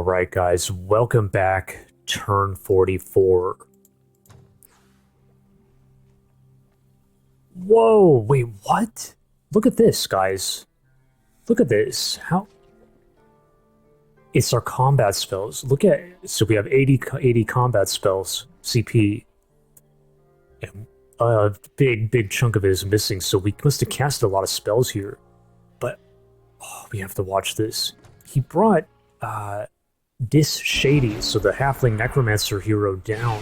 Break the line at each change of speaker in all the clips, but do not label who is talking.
Alright guys, welcome back, turn 44. Whoa, wait, what? Look at this, guys. Look at this. How? It's our combat spells. Look at, so we have 80 combat spells, CP. And a big chunk of it is missing, so we must have casted a lot of spells here. But, oh, we have to watch this. He brought, Diis the Shady, so the Halfling Necromancer hero down.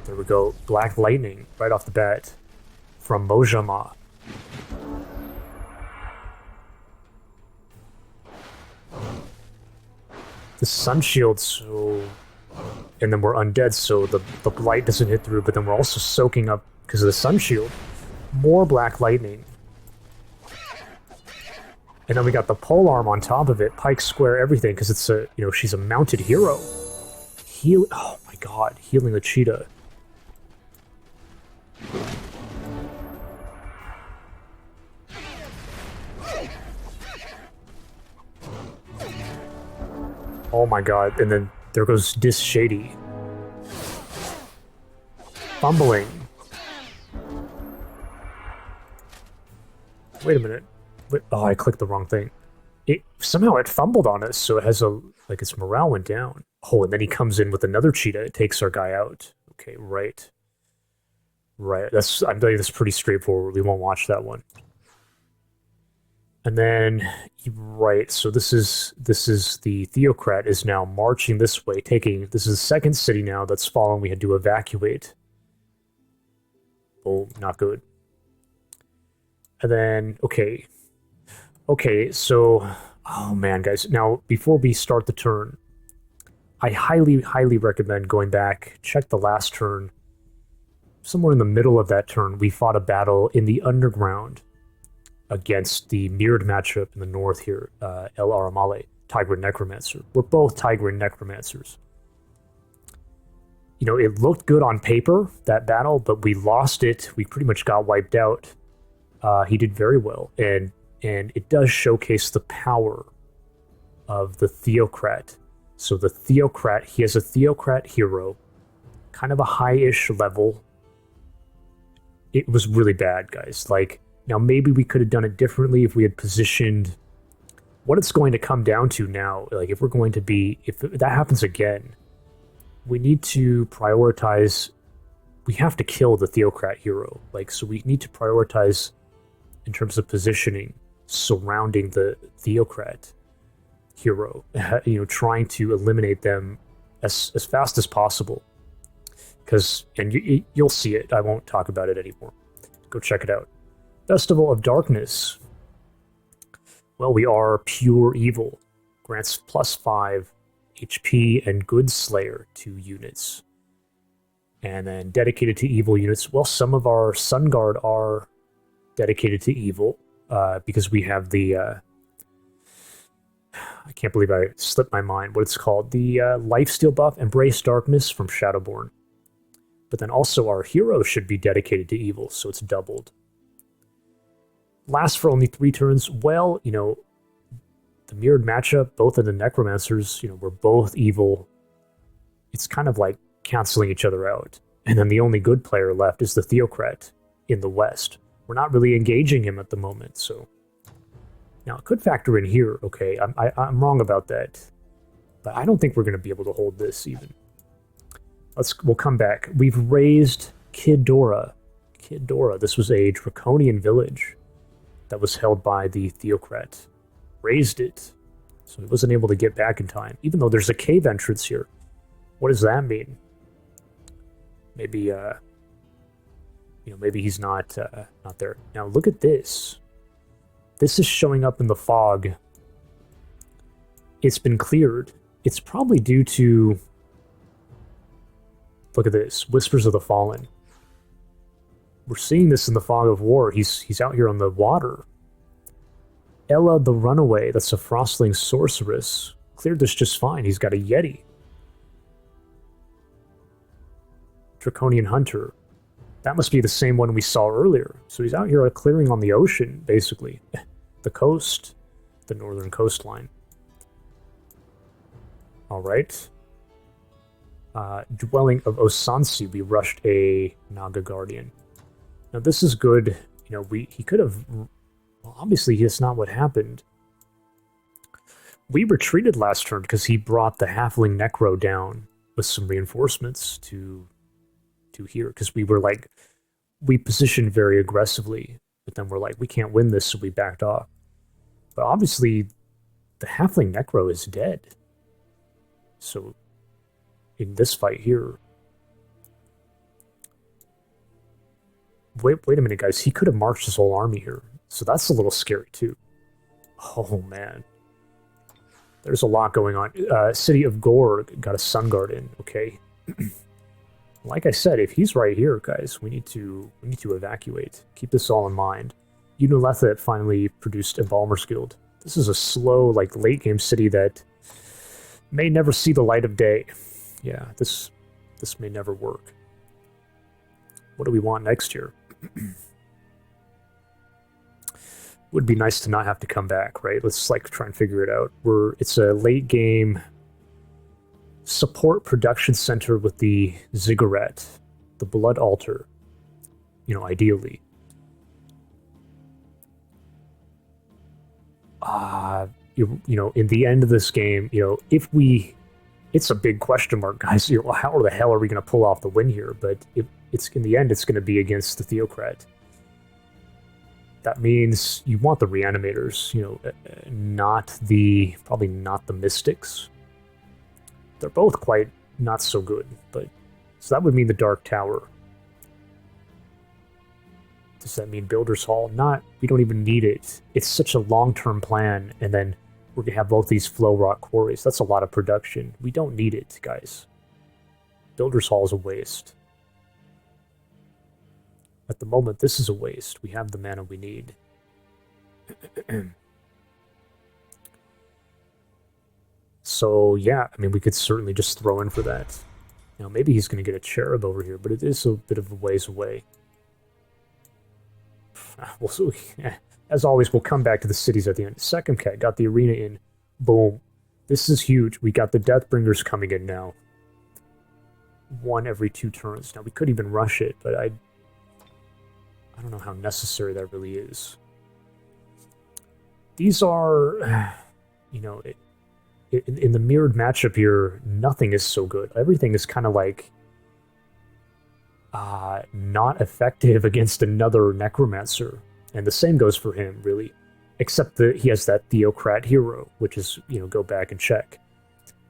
There we go, Black Lightning, right off the bat, from Mojamha. The Sun Shield, so... And then we're undead, so the blight doesn't hit through, but then we're also soaking up, because of the Sun Shield, more Black Lightning. And then we got the polearm on top of it, pike square, everything, because it's a, you know, she's a mounted hero. Oh my god, healing the cheetah. Oh my god, and then there goes Diis the Shady. Fumbling. Wait a minute. Wait, oh, I clicked the wrong thing. Somehow it fumbled on us, so it has a, like, its morale went down. Oh, and then he comes in with another cheetah. It takes our guy out. Okay, right. Right, I'm telling you, this is pretty straightforward. We won't watch that one. And then, right, so this is the Theocrat is now marching this way, this is the second city now that's fallen. We had to evacuate. Oh, not good. And then, okay, so, oh man, guys, now, before we start the turn, I highly recommend going back, check the last turn. Somewhere in the middle of that turn, we fought a battle in the underground against the mirrored matchup in the north here, El Aramale, Tigran Necromancer. We're both Tigran Necromancers. You know, it looked good on paper, that battle, but we lost it. We pretty much got wiped out. He did very well, and it does showcase the power of the Theocrat. So the Theocrat, he has a Theocrat hero, kind of a high-ish level. It was really bad, guys. Like, now maybe we could have done it differently if we had positioned what it's going to come down to now. Like, if we're going to be, if that happens again, we need to prioritize, we have to kill the Theocrat hero. Like, so we need to prioritize in terms of positioning surrounding the Theocrat hero, you know, trying to eliminate them as fast as possible. Because, and you'll see it, I won't talk about it anymore. Go check it out. Festival of Darkness. Well, we are pure evil. Grants +5 HP and Good Slayer to units. And then dedicated to evil units. Well, some of our Sun Guard are dedicated to evil, because we have the, I can't believe I slipped my mind what it's called, the Lifesteal buff, Embrace Darkness from Shadowborn. But then also our hero should be dedicated to evil, so it's doubled. Lasts for only 3 turns. Well, you know, the mirrored matchup, both of the Necromancers, you know, we're both evil. It's kind of like canceling each other out. And then the only good player left is the Theocrat in the west. We're not really engaging him at the moment, so... Now, it could factor in here, okay, I'm wrong about that. But I don't think we're going to be able to hold this, even. We'll come back. We've raised Kidora. This was a draconian village that was held by the Theocrat. Raised it, so he wasn't able to get back in time, even though there's a cave entrance here. What does that mean? Maybe, you know, maybe he's not there. Now, look at this. This is showing up in the fog. It's been cleared. It's probably due to... Look at this. Whispers of the Fallen. We're seeing this in the fog of war. He's out here on the water. Ella the Runaway, that's a Frostling sorceress. Cleared this just fine. He's got a Yeti. Draconian Hunter. That must be the same one we saw earlier. So he's out here clearing on the ocean, basically. The coast. The northern coastline. All right. Dwelling of Osansi, we rushed a Naga Guardian. Now this is good. You know, he could have. Well, obviously, that's not what happened. We retreated last turn because he brought the Halfling Necro down with some reinforcements to here. Because we positioned very aggressively, but then we're like, we can't win this, so we backed off. But obviously, the Halfling Necro is dead. So in this fight here, wait a minute, guys. He could have marched his whole army here, so that's a little scary too. Oh man. There's a lot going on. City of Gorgh got a Sun Guard in. Okay. Like I said, if he's right here, guys, we need to evacuate. Keep this all in mind. Uniletha finally produced Embalmer's Guild. This is a slow, like late game city that may never see the light of day. Yeah, this may never work. What do we want next year? Would be nice to not have to come back, right? Let's like try and figure it out. It's a late game support production center with the ziggurat, the blood altar. You know, ideally. You know, in the end of this game, you know, it's a big question mark, guys. You know, how the hell are we going to pull off the win here? But it's in the end, it's going to be against the Theocrat. That means you want the reanimators, you know, probably not the mystics. They're both quite not so good, but so that would mean the Dark Tower. Does that mean Builder's Hall? We don't even need it. It's such a long-term plan, and then we're gonna have both these flow rock quarries. That's a lot of production. We don't need it, guys. Builder's Hall is a waste. At the moment, this is a waste. We have the mana we need. So, yeah, I mean, we could certainly just throw in for that. Now, maybe he's going to get a cherub over here, but it is a bit of a ways away. As always, we'll come back to the cities at the end. Second cat got the arena in. Boom. This is huge. We got the Deathbringers coming in now. 1 every 2 turns. Now, we could even rush it, but I don't know how necessary that really is. These are, you know, in the mirrored matchup here, nothing is so good. Everything is kind of like not effective against another Necromancer. And the same goes for him, really. Except that he has that Theocrat hero, which is, you know, go back and check.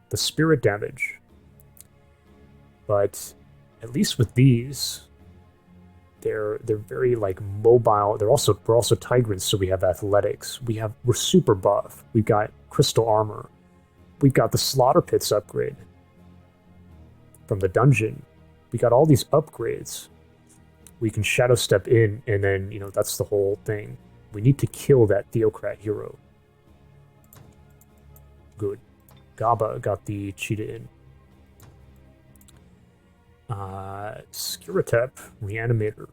The spirit damage. But at least with these, they're very like mobile. We're also Tigrans, so we have athletics. We're super buff. We've got crystal armor. We've got the slaughter pits upgrade from the dungeon. We got all these upgrades. We can shadow step in, and then, you know, that's the whole thing. We need to kill that Theocrat hero. Good. Gaba got the cheetah in. Skiratep, Reanimator.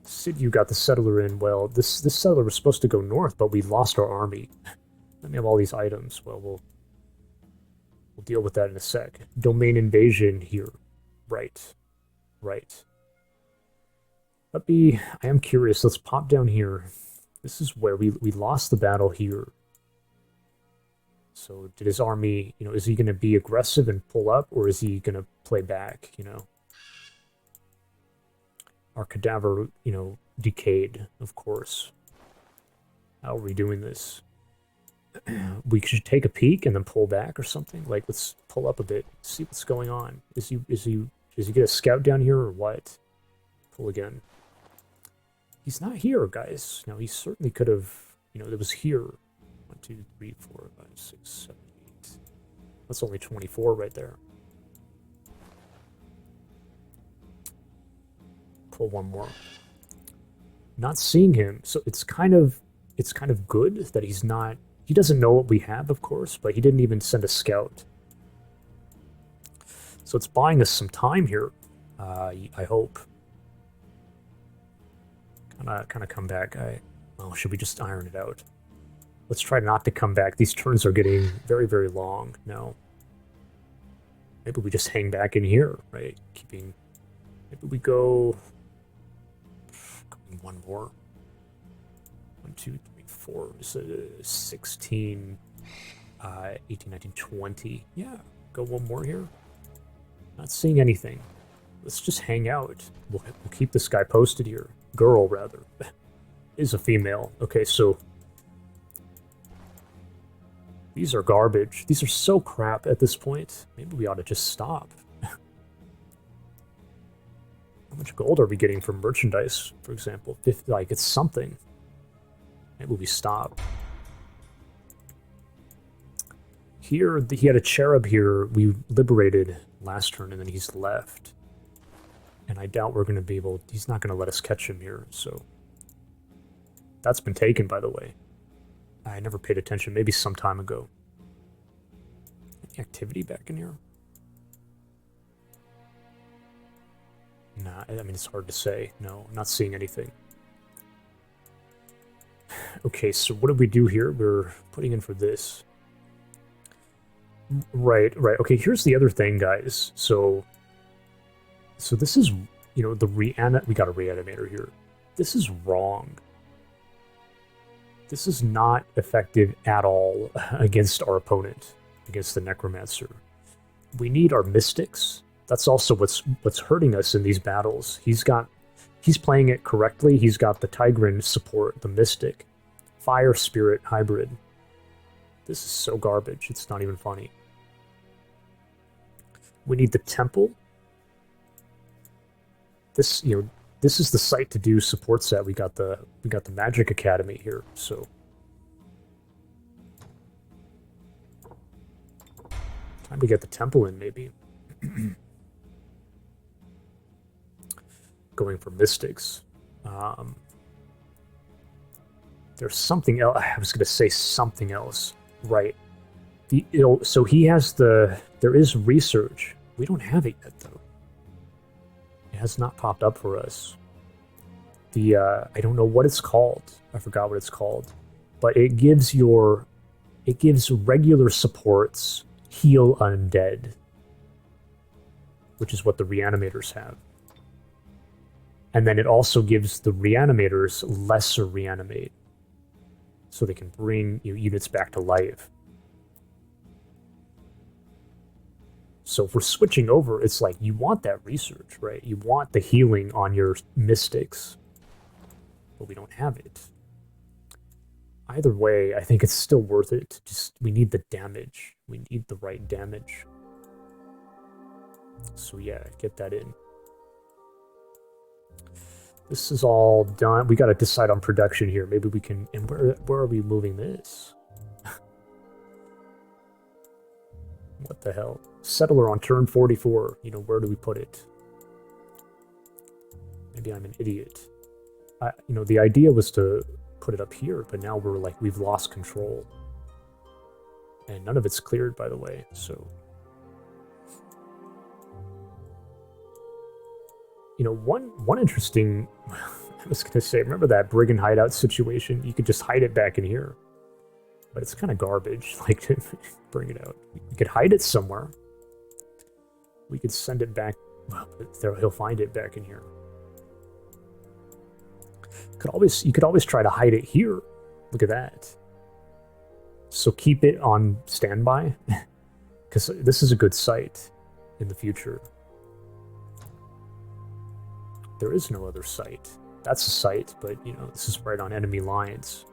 Sid, you got the Settler in. Well, this Settler was supposed to go north, but we lost our army. Let me have all these items. Well, we'll deal with that in a sec. Domain invasion here. Right. I am curious. Let's pop down here. This is where we lost the battle here. So did his army, you know, is he going to be aggressive and pull up, or is he going to play back, you know? Our cadaver, you know, decayed, of course. How are we doing this? We should take a peek and then pull back or something. Like, let's pull up a bit, see what's going on. Does he get a scout down here or what? Pull again. He's not here, guys. Now, he certainly could have, you know, it was here. 1, 2, 3, 4, 5, 6, 7, 8. That's only 24 right there. Pull one more. Not seeing him, so it's kind of good that he's not. He doesn't know what we have, of course, but he didn't even send a scout. So it's buying us some time here. I hope. Kind of come back. Should we just iron it out? Let's try not to come back. These turns are getting very, very long now. Maybe we just hang back in here, right? Maybe we go one more. 1, 2, 3, 4. So 16, 18, 19, 20. Yeah, go one more here. Not seeing anything. Let's just hang out. We'll keep this guy posted here. Girl, rather. Is a female. Okay, so these are garbage. These are so crap at this point. Maybe we ought to just stop. How much gold are we getting from merchandise, for example? 50, like, it's something. Maybe we stop. Here, he had a cherub here we liberated last turn, and then he's left. And I doubt we're going to be able... He's not going to let us catch him here, so... That's been taken, by the way. I never paid attention. Maybe some time ago. Any activity back in here? Nah, I mean, it's hard to say. No, I'm not seeing anything. Okay, so what did we do here? We're putting in for this. Right. Okay, here's the other thing, guys. So this is, you know, we got a reanimator here. This is wrong. This is not effective at all against our opponent, against the Necromancer. We need our Mystics. That's also what's hurting us in these battles. He's playing it correctly. He's got the Tigran support, the Mystic, Fire Spirit hybrid. This is so garbage. It's not even funny. We need the Temple. This, you know, this is the site to do support set. We got the Magic Academy here, so time to get the Temple in, maybe. Going for Mystics. There's something else. I was going to say something else. Right. So he has there is research. We don't have it yet, though. It has not popped up for us. I don't know what it's called. I forgot what it's called. But it gives regular supports heal undead, which is what the reanimators have. And then it also gives the reanimators lesser reanimate, so they can bring units back to life. So if we're switching over, it's like you want that research, right? You want the healing on your Mystics, but we don't have it. Either way, I think it's still worth it. We need the damage. We need the right damage. So yeah, get that in. This is all done. We got to decide on production here. Maybe we can... And where are we moving this? What the hell? Settler on turn 44. You know, where do we put it? Maybe I'm an idiot. You know, the idea was to put it up here, but now we're like, we've lost control. And none of it's cleared, by the way, so... You know, one interesting... I was going to say, remember that brigand hideout situation? You could just hide it back in here. But it's kind of garbage, like, bring it out. We could hide it somewhere. We could send it back... Well, he'll find it back in here. You could always try to hide it here. Look at that. So keep it on standby, because this is a good site in the future. There is no other site. That's a site, but, you know, this is right on enemy lines.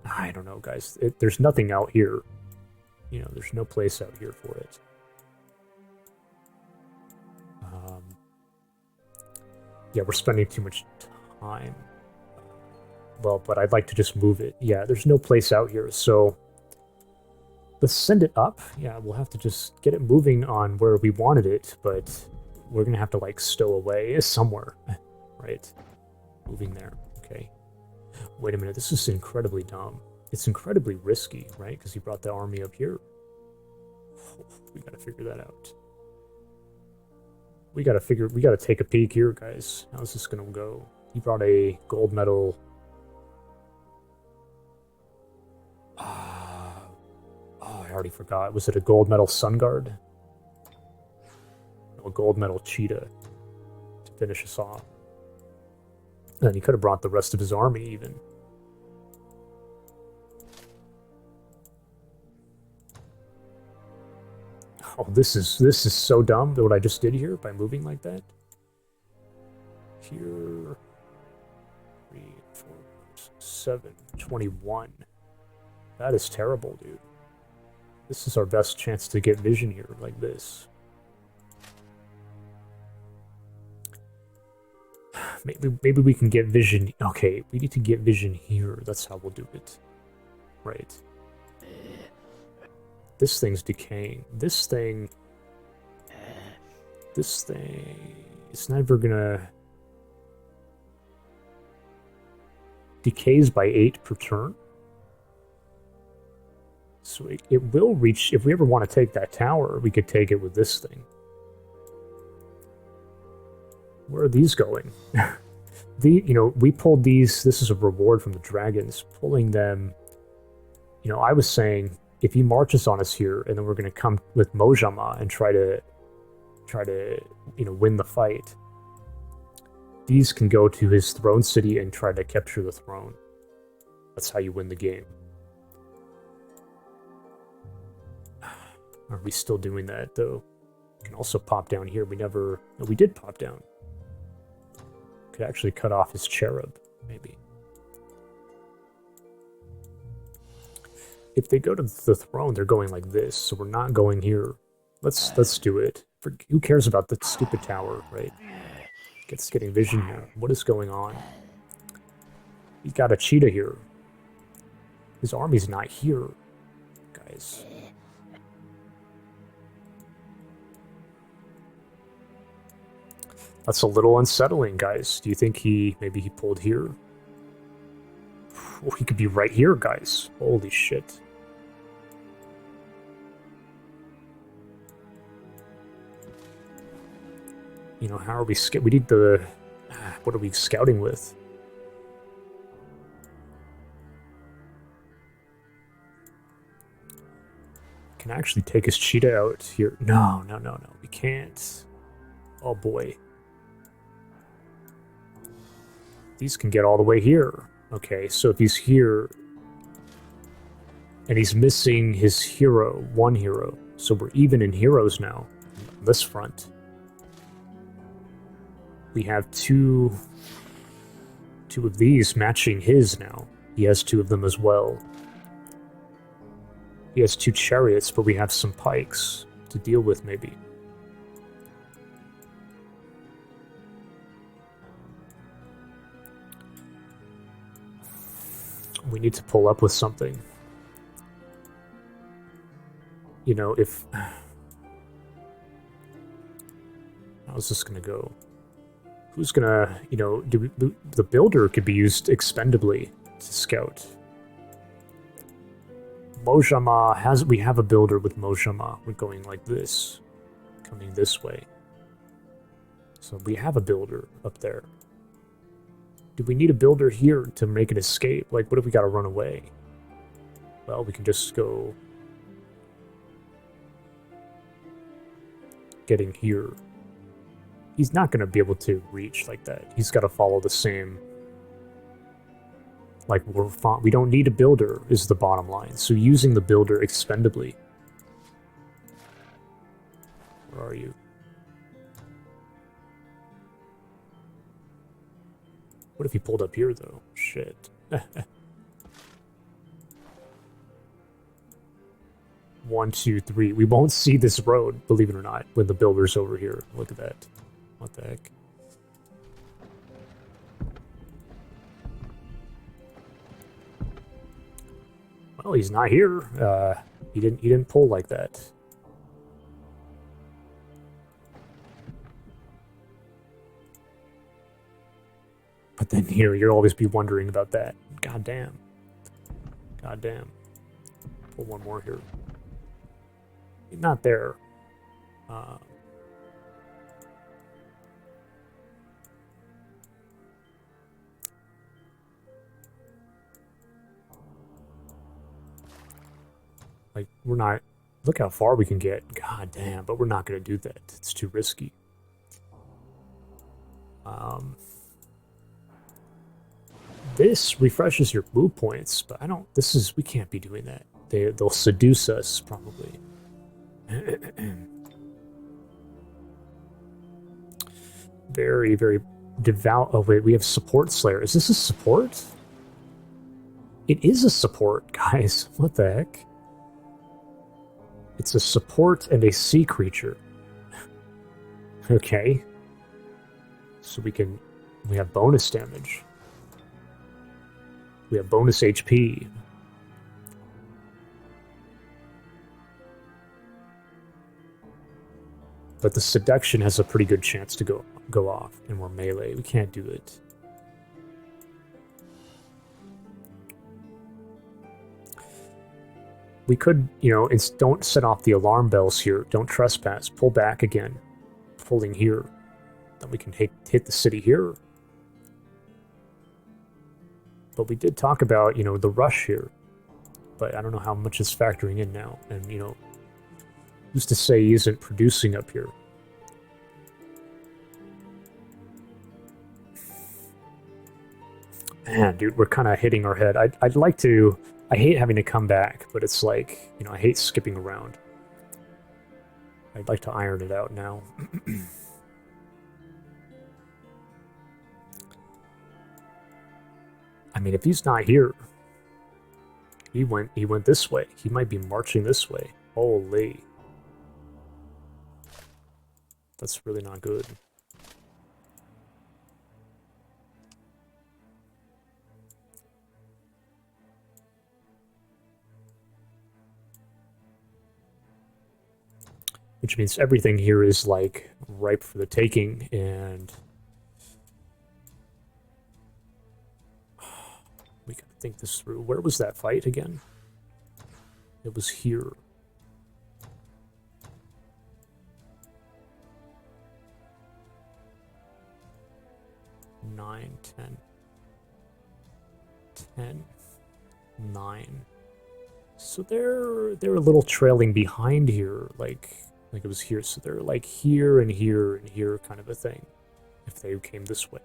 I don't know, guys. There's nothing out here. You know, there's no place out here for it. Yeah, we're spending too much time. Well, but I'd like to just move it. Yeah, there's no place out here, so... Let's send it up. Yeah, we'll have to just get it moving on where we wanted it, but we're going to have to, like, stow away somewhere, right? Moving there, okay. Wait a minute, this is incredibly dumb. It's incredibly risky, right? Because he brought the army up here. We got to figure that out. We got to take a peek here, guys. How's this going to go? He brought a gold medal. Oh, I already forgot. Was it a gold medal Sun Guard? No, a gold medal Cheetah to finish us off. And he could have brought the rest of his army even. Oh, this is so dumb, what I just did here by moving like that. Here, 3, 4, 7, 21. That is terrible, dude. This is our best chance to get vision here, like this. Maybe we can get vision. Okay, we need to get vision here. That's how we'll do it. Right. This thing's decaying. This thing is never gonna... Decays by 8 per turn. So it will reach... If we ever want to take that tower, we could take it with this thing. Where are these going? We pulled these... This is a reward from the dragons. Pulling them... I was saying... If he marches on us here, and then we're going to come with Mojamha and try to win the fight, these can go to his throne city and try to capture the throne. That's how you win the game. Are we still doing that, though? We can also pop down here. We never... No, we did pop down. Could actually cut off his cherub, maybe. If they go to the throne, they're going like this, so we're not going here. Let's do it. Who cares about the stupid tower, right? It's getting vision here. What is going on? He's got a cheetah here. His army's not here, guys. That's a little unsettling, guys. Do you think maybe he pulled here? Oh, he could be right here, guys. Holy shit. How are we... We need the... What are we scouting with? Can actually take his cheetah out here. No. We can't. Oh, boy. These can get all the way here. Okay, so if he's here... And he's missing his hero. One hero. So we're even in heroes now. On this front. We have two of these matching his now. He has 2 of them as well. He has 2 chariots, but we have some pikes to deal with, maybe. We need to pull up with something. If... How's this gonna go? Who's gonna, the builder could be used expendably to scout. Mojamha we have a builder with Mojamha. We're going like this, coming this way. So we have a builder up there. Do we need a builder here to make an escape? Like, what if we gotta run away? Well, we can just go... Getting here. He's not going to be able to reach like that. He's got to follow the same... Like, we don't need a builder, is the bottom line. So using the builder expendably. Where are you? What if he pulled up here, though? Shit. 1, 2, 3. We won't see this road, believe it or not, when the builder's over here. Look at that. What the heck? Well, he's not here. He didn't pull like that. But then here, you'll always be wondering about that. God damn. God damn. Pull one more here. Not there. Like, we're not... Look how far we can get. God damn, but we're not going to do that. It's too risky. This refreshes your move points, but I don't... This is... We can't be doing that. They'll seduce us, probably. Very, very devout... Oh, wait, we have support Slayer. Is this a support? It is a support, guys. What the heck? It's a support and a sea creature. Okay. So we have bonus damage. We have bonus HP. But the seduction has a pretty good chance to go off, and we're melee. We can't do it. We could, don't set off the alarm bells here. Don't trespass. Pull back again. Pulling here. Then we can hit the city here. But we did talk about, the rush here. But I don't know how much is factoring in now. And, who's to say he isn't producing up here? Man, dude, we're kind of hitting our head. I'd like to... I hate having to come back, but it's like, I hate skipping around. I'd like to iron it out now. I mean, if he's not here, he went this way. He might be marching this way. Holy. That's really not good. Which means everything here is, like, ripe for the taking, and... We gotta think this through. Where was that fight again? It was here. Nine, 10. 10. 9. So they're a little trailing behind here, like it was here. So they're like here and here and here kind of a thing, if they came this way.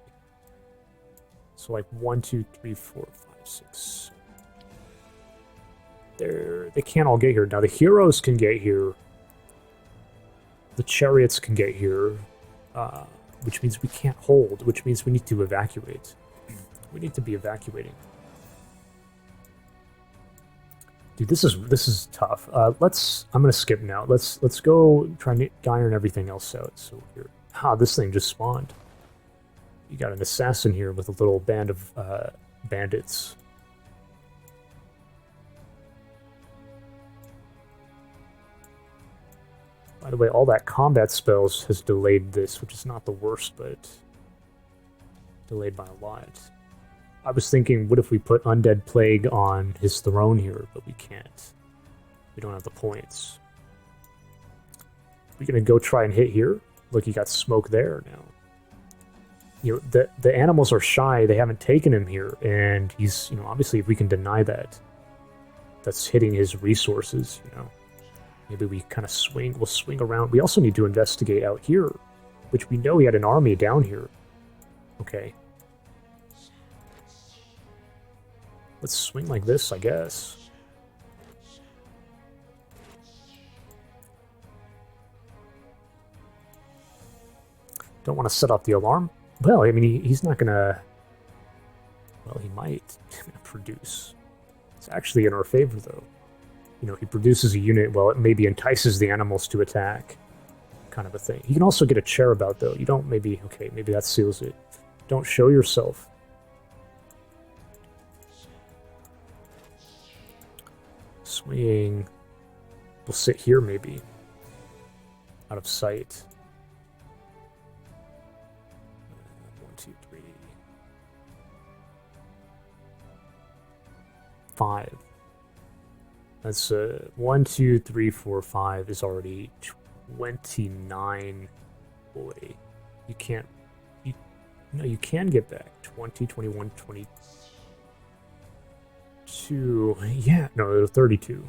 So like 1, 2, 3, 4, 5, 6. They can't all get here. Now the heroes can get here. The chariots can get here, which means we can't hold, which means we need to evacuate. We need to be evacuating. Dude, this is tough. I'm gonna skip now. Let's go try and iron everything else out. So here, this thing just spawned. You got an assassin here with a little band of bandits. By the way, all that combat spells has delayed this, which is not the worst, but delayed by a lot. I was thinking, what if we put Undead Plague on his throne here, but we can't. We don't have the points. We're gonna go try and hit here. Look, he got smoke there now. The animals are shy. They haven't taken him here, and he's, obviously if we can deny that, that's hitting his resources, Maybe we kind of swing. We'll swing around. We also need to investigate out here, which we know he had an army down here. Okay. Let's swing like this, I guess. Don't want to set off the alarm. Well, I mean, he's not gonna... Well, he might produce. It's actually in our favor, though. He produces a unit, well, it maybe entices the animals to attack, kind of a thing. You can also get a chair about, though. You don't maybe... Okay, maybe that seals it. Don't show yourself. Swing. We'll sit here, maybe. Out of sight. 1, 2, 3. 5. That's 1, 2, 3, 4, 5 is already 29. Boy, you can't. You can get back 20, 21, 22. Yeah, no, 32.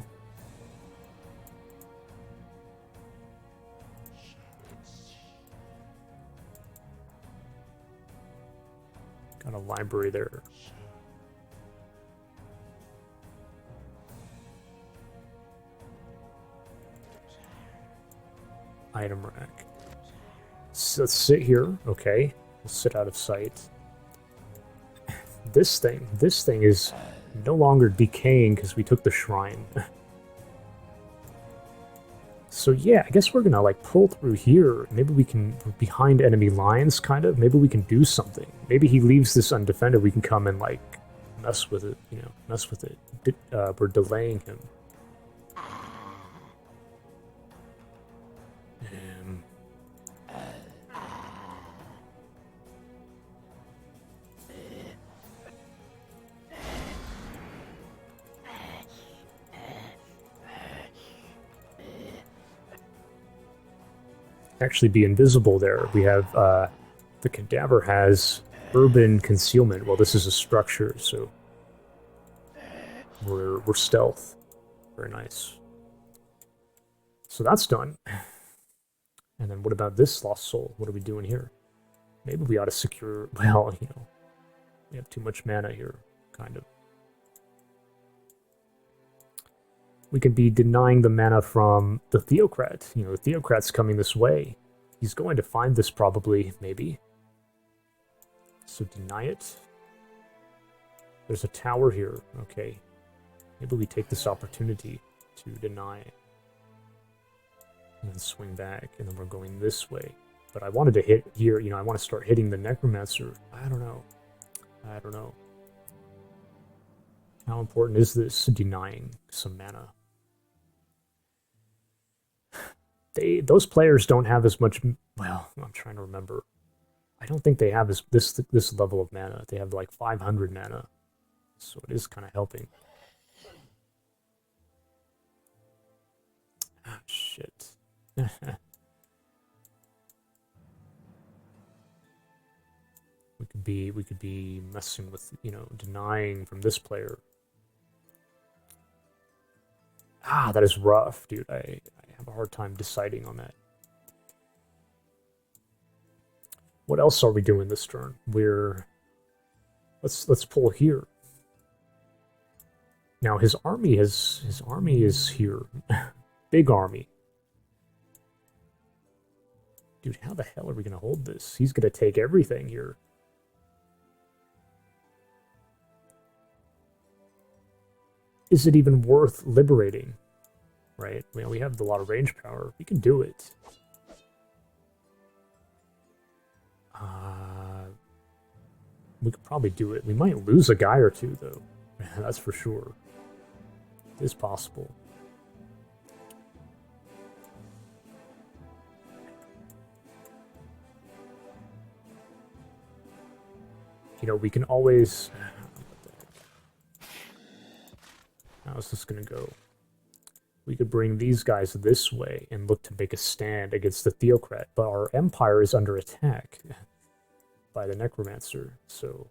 library there. Item rack. So let's sit here. Okay. We'll sit out of sight. This thing is no longer decaying because we took the shrine. So yeah, I guess we're gonna like pull through here. Maybe we can, behind enemy lines, kind of. Maybe we can do something. Maybe he leaves this undefended. We can come and like mess with it, you know, mess with it. We're delaying him. Actually be invisible there. We have the cadaver has urban concealment. Well, this is a structure, so we're stealth. Very nice. So that's done. And then what about this lost soul? What are we doing here? Maybe we ought to secure. Well, you know, we have too much mana here, kind of. We could be denying the mana from the Theocrat. You know, the Theocrat's coming this way. He's going to find this probably, maybe. So deny it. There's a tower here. Okay. Maybe we take this opportunity to deny. And then swing back, and then we're going this way. But I wanted to hit here, you know, I want to start hitting the Necromancer. I don't know. I don't know. How important is this denying some mana? Those players don't have as much. Well, I'm trying to remember. I don't think they have this level of mana. They have like 500 mana, so it is kind of helping. Ah, shit. we could be messing with, you know, denying from this player. Ah, that is rough, dude. I have a hard time deciding on that. What else are we doing this turn? Let's pull here. Now his army is here. Big army. Dude, how the hell are we gonna hold this? He's gonna take everything here. Is it even worth liberating? Right? Well, we have a lot of range power. We can do it. We could probably do it. We might lose a guy or two, though. That's for sure. It is possible. You know, we can always... How's this gonna go? We could bring these guys this way and look to make a stand against the Theocrat, but our empire is under attack by the Necromancer, so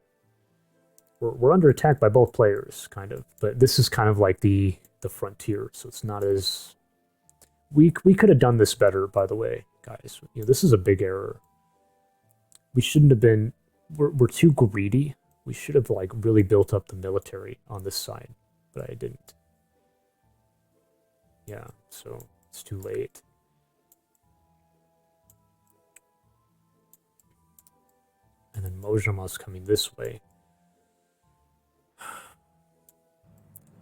we're under attack by both players, kind of. But this is kind of like the frontier, so it's not as... We could have done this better, by the way, guys. You know, this is a big error. We shouldn't have been... We're too greedy. We should have like really built up the military on this side, but I didn't. Yeah, so it's too late. And then Mojamha's coming this way.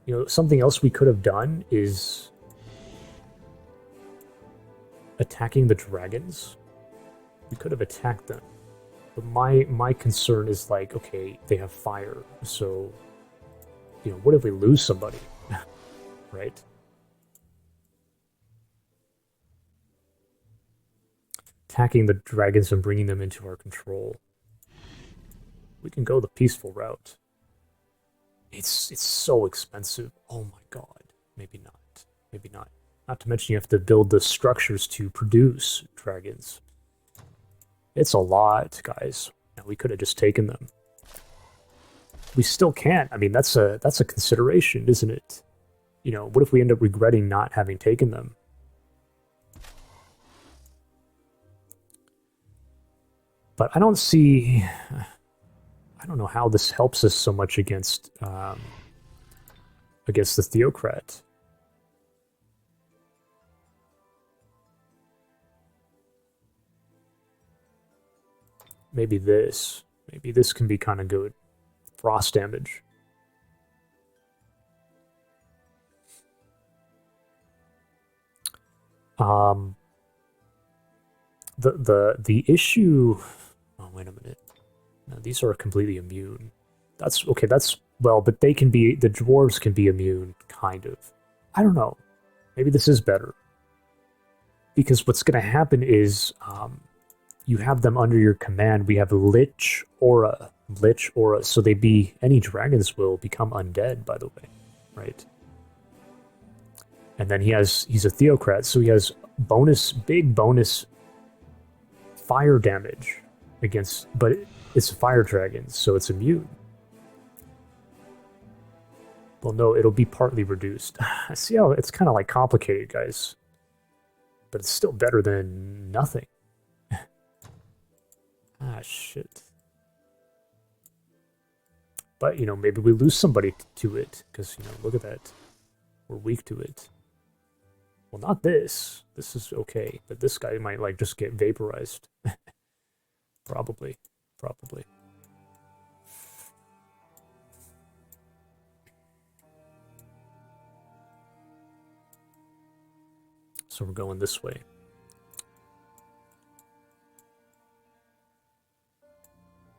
You know, something else we could have done is attacking the dragons. We could have attacked them. But my concern is like, okay, they have fire, so, you know, what if we lose somebody? Right? Attacking the dragons and bringing them into our control. We can go the peaceful route. It's so expensive. Oh my god. Maybe not. Maybe not. Not to mention you have to build the structures to produce dragons. It's a lot, guys. Now, we could have just taken them. We still can't. I mean, that's a consideration, isn't it? You know, what if we end up regretting not having taken them? But I don't see I don't know how this helps us so much against the Theocrat. Maybe this. Maybe this can be kind of good. Frost damage. The issue. Oh, wait a minute. No, these are completely immune. That's okay. That's well, but they can be. The dwarves can be immune, kind of. I don't know. Maybe this is better. Because what's going to happen is you have them under your command. We have Lich Aura. Lich Aura. So any dragons will become undead, by the way. Right? And then he's a Theocrat, so he has big bonus fire damage against, but it's a fire dragon, so it's immune. Well, no, it'll be partly reduced. See how it's kind of like complicated, guys. But it's still better than nothing. Ah, shit. But, maybe we lose somebody to it, because, look at that. We're weak to it. Well, not this. This is okay, but this guy might, just get vaporized. Probably. So we're going this way.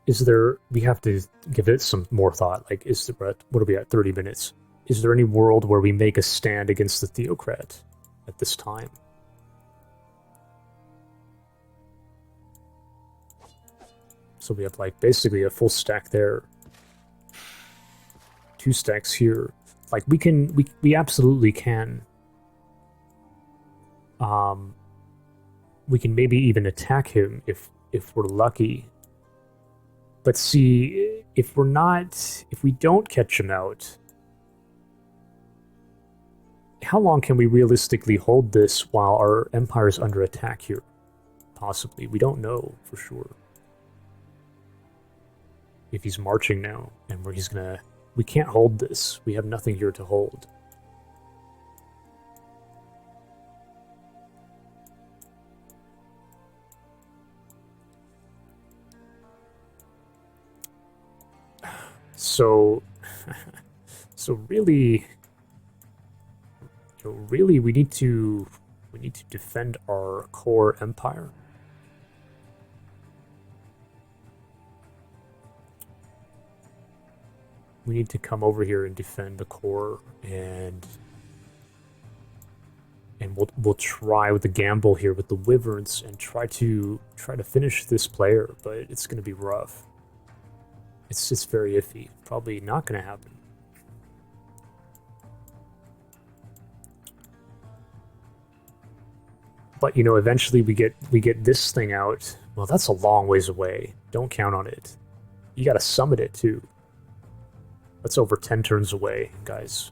We have to give it some more thought. What are we at, 30 minutes? Is there any world where we make a stand against the Theocrat at this time? So we have, basically a full stack there. 2 stacks here. We absolutely can. We can maybe even attack him if we're lucky. But see, if we don't catch him out, how long can we realistically hold this while our empire's under attack here? Possibly. We don't know for sure. If he's marching now, and we can't hold this. We have nothing here to hold. So really, we need to defend our core empire. We need to come over here and defend the core, and we'll try with the gamble here with the wyverns and try to finish this player, but it's going to be rough. It's very iffy. Probably not going to happen. But eventually we get this thing out. Well, that's a long ways away. Don't count on it. You got to summit it too. That's over 10 turns away, guys.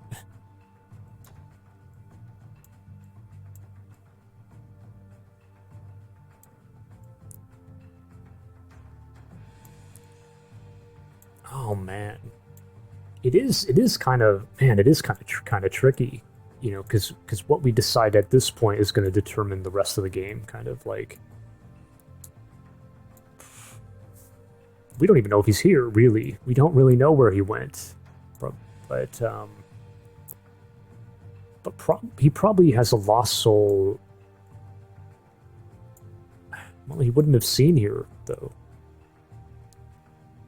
Oh man, it is kind of tricky, because what we decide at this point is going to determine the rest of the game. We don't even know if he's here. Really, we don't really know where he went, but he probably has a lost soul. Well, he wouldn't have seen here though.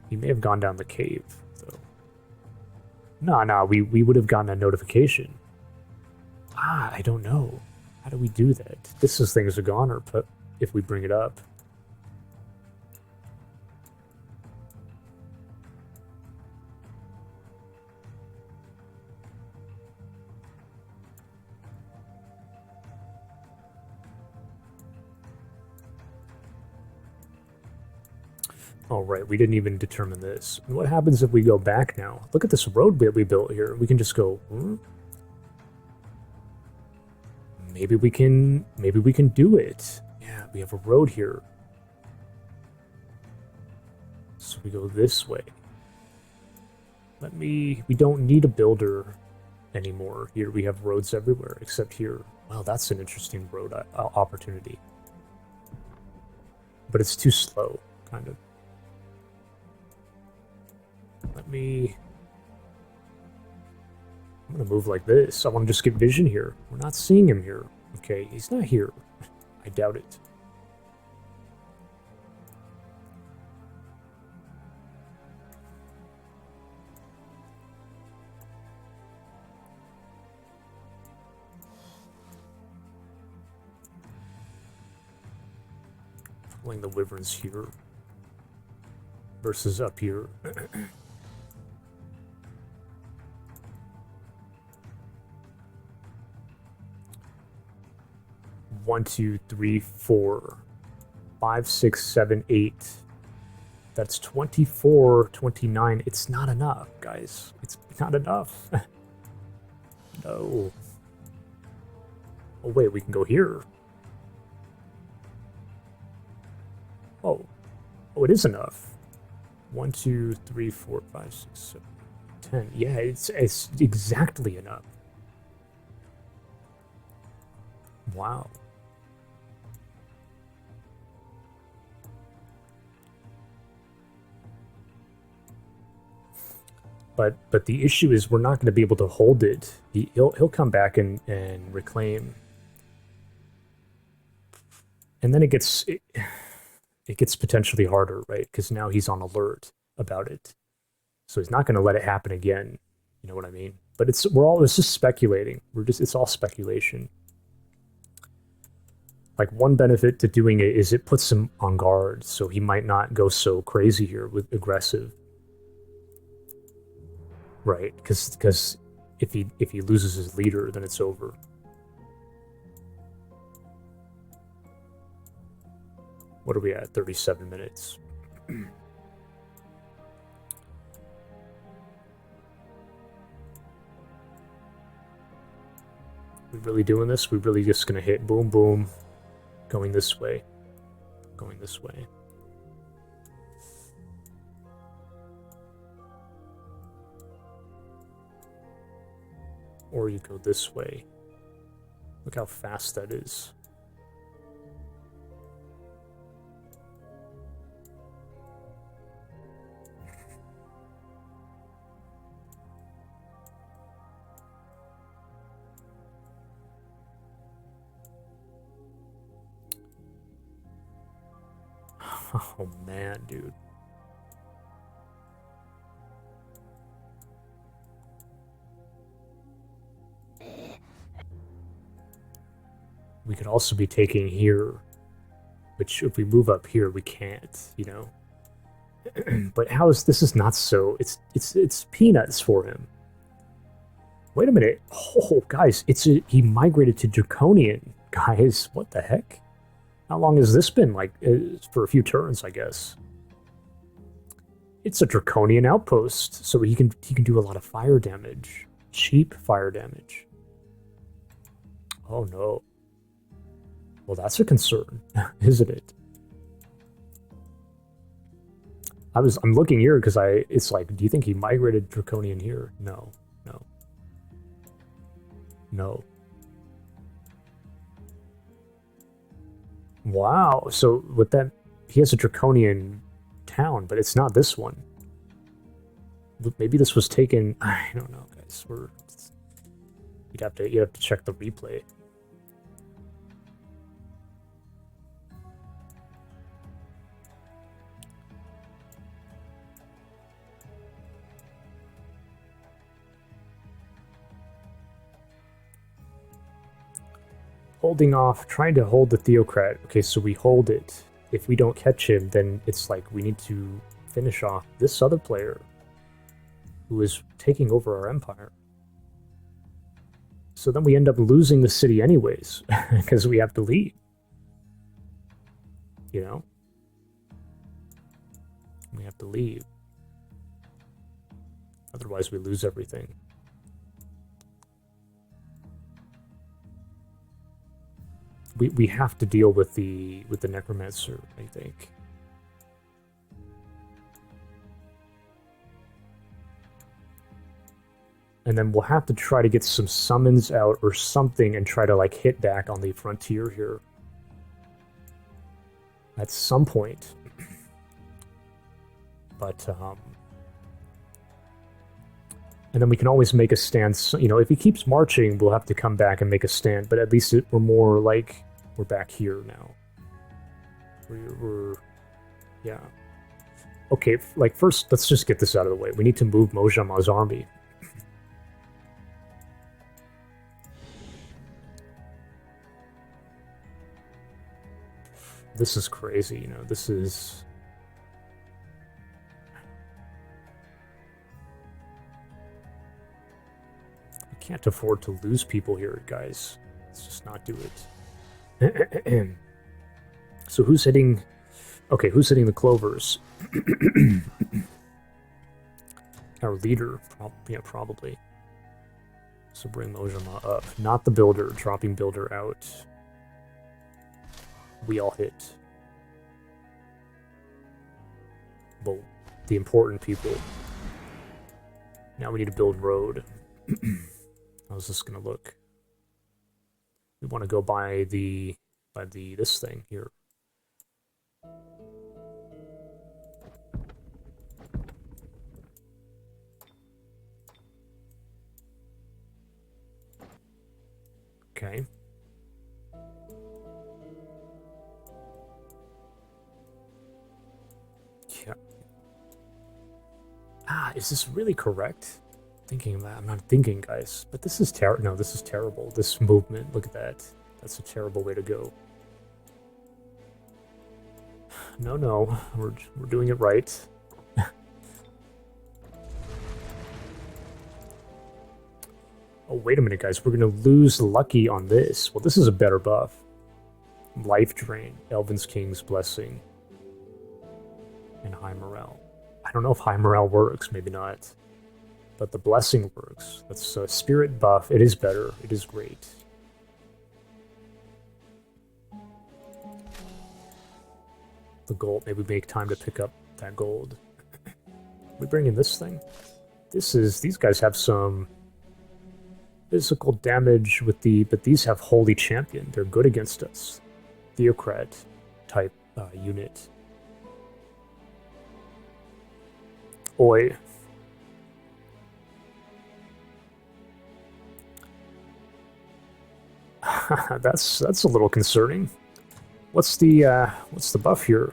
He may have gone down the cave, though. No, we would have gotten a notification. I don't know. How do we do that? This is things are gone, or if we bring it up. Oh, right, we didn't even determine this. And what happens if we go back now? Look at this road that we built here. We can just go, Maybe we can do it. Yeah, we have a road here. So we go this way. We don't need a builder anymore. Here we have roads everywhere, except here. Wow, that's an interesting road opportunity. But it's too slow, kind of. I'm gonna move like this. I want to just get vision here. We're not seeing him here. Okay, he's not here. I doubt it. Pulling the wyverns here versus up here. 1, 2, 3, 4, 5, 6, 7, 8. That's 24, 29. It's not enough, guys. It's not enough. No. Oh, wait, we can go here. Oh. Oh, it is enough. 1, 2, 3, 4, 5, 6, 7, 10. Yeah, it's exactly enough. Wow. But the issue is we're not going to be able to hold it. He'll come back and reclaim, and then it gets potentially harder, right? Because now he's on alert about it, so he's not going to let it happen again. You know what I mean? But it's just speculating. It's all speculation. Like, one benefit to doing it is it puts him on guard, so he might not go so crazy here with aggressive. Right, because if he loses his leader, then it's over. What are we at? 37 minutes. We really doing this? We really just gonna hit boom boom, going this way, going this way. Or you go this way. Look how fast that is. Oh man, dude. We could also be taking here, which if we move up here, we can't, you know. But this is not so. It's peanuts for him. Wait a minute. Oh, guys, he migrated to Draconian. Guys, what the heck? How long has this been? Like, for a few turns, I guess. It's a Draconian outpost, so he can do a lot of fire damage. Cheap fire damage. Oh no. Well, that's a concern, isn't it? I'm looking here because it's like, do you think he migrated Draconian here? No. Wow. So with that, he has a Draconian town, but it's not this one. Maybe this was taken. I don't know, guys. You'd have to check the replay. Holding off, trying to hold the Theocrat. Okay, so we hold it. If we don't catch him, then it's like we need to finish off this other player who is taking over our empire. So then we end up losing the city anyways, because we have to leave. You know? We have to leave. Otherwise we lose everything. We have to deal with the Necromancer, I think. And then we'll have to try to get some summons out or something and try to, like, hit back on the frontier here. At some point. But, and then we can always make a stand. You know, if he keeps marching, we'll have to come back and make a stand. But at least we're more like, we're back here now. We're yeah. Okay, like, first, let's just get this out of the way. We need to move Mojamha's army. This is crazy, you know, this is... We can't afford to lose people here, guys. Let's just not do it. So who's hitting... Okay, who's hitting the clovers? Our leader, yeah, probably. So bring Mojamha up. Not the builder, dropping builder out. We all hit. Well, the important people. Now we need to build road. How's this gonna look? We want to go by this thing here. Okay. Yeah. Ah, is this really correct? Thinking of that, I'm not thinking, guys. But this is terrible. No, this is terrible. This movement, look at that. That's a terrible way to go. No, we're doing it right. Oh, wait a minute, guys. We're going to lose Lucky on this. Well, this is a better buff. Life Drain, Elven's King's Blessing, and High Morale. I don't know if High Morale works, maybe not. But the Blessing works. That's a Spirit buff. It is better. It is great. The gold. Maybe make time to pick up that gold. We bring in this thing. These guys have some physical damage with but these have Holy Champion. They're good against us. Theocrat type unit. Oi. That's a little concerning. What's the buff here?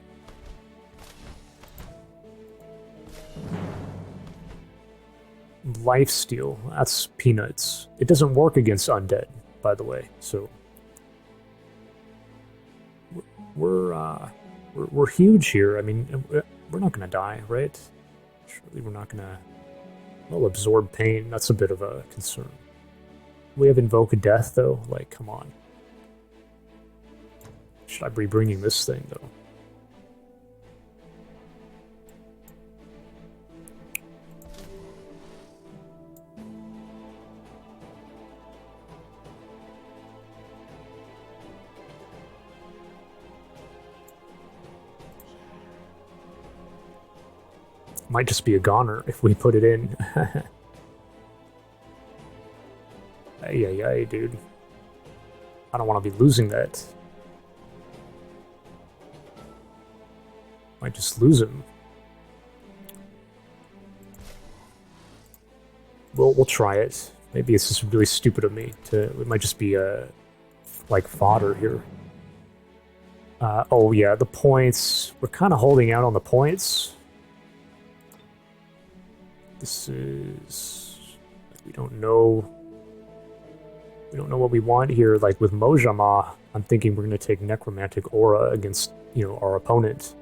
Lifesteal. That's peanuts. It doesn't work against undead, by the way. So we're huge here. I mean, we're not gonna die, right? Surely we're not gonna. Well, absorb pain. That's a bit of a concern. We have Invoke Death, though. Like, come on. Should I be bringing this thing, though? Might just be a goner if we put it in. Ay, dude. I don't want to be losing that. Might just lose him. We'll try it. Maybe it's just really stupid of me to. It might just be like fodder here. Oh yeah, the points. We're kind of holding out on the points. This is. We don't know. We don't know what we want here. Like with Mojamha, I'm thinking we're going to take Necromantic Aura against, you know, our opponent.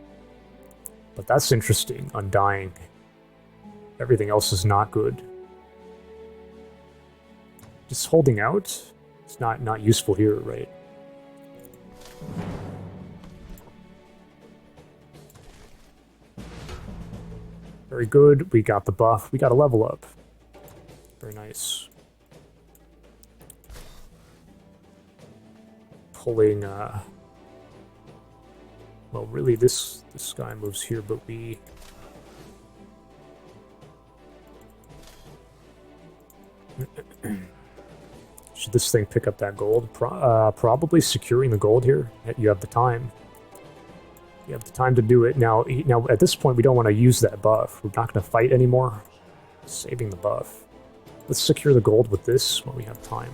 But that's interesting. Undying. Everything else is not good. Just holding out? It's not useful here, right? Very good. We got the buff. We got a level up. Very nice. Pulling, well, really, this guy moves here, but we... Should this thing pick up that gold? Probably securing the gold here. You have the time. You have the time to do it. Now, at this point, we don't want to use that buff. We're not going to fight anymore. Saving the buff. Let's secure the gold with this when we have time.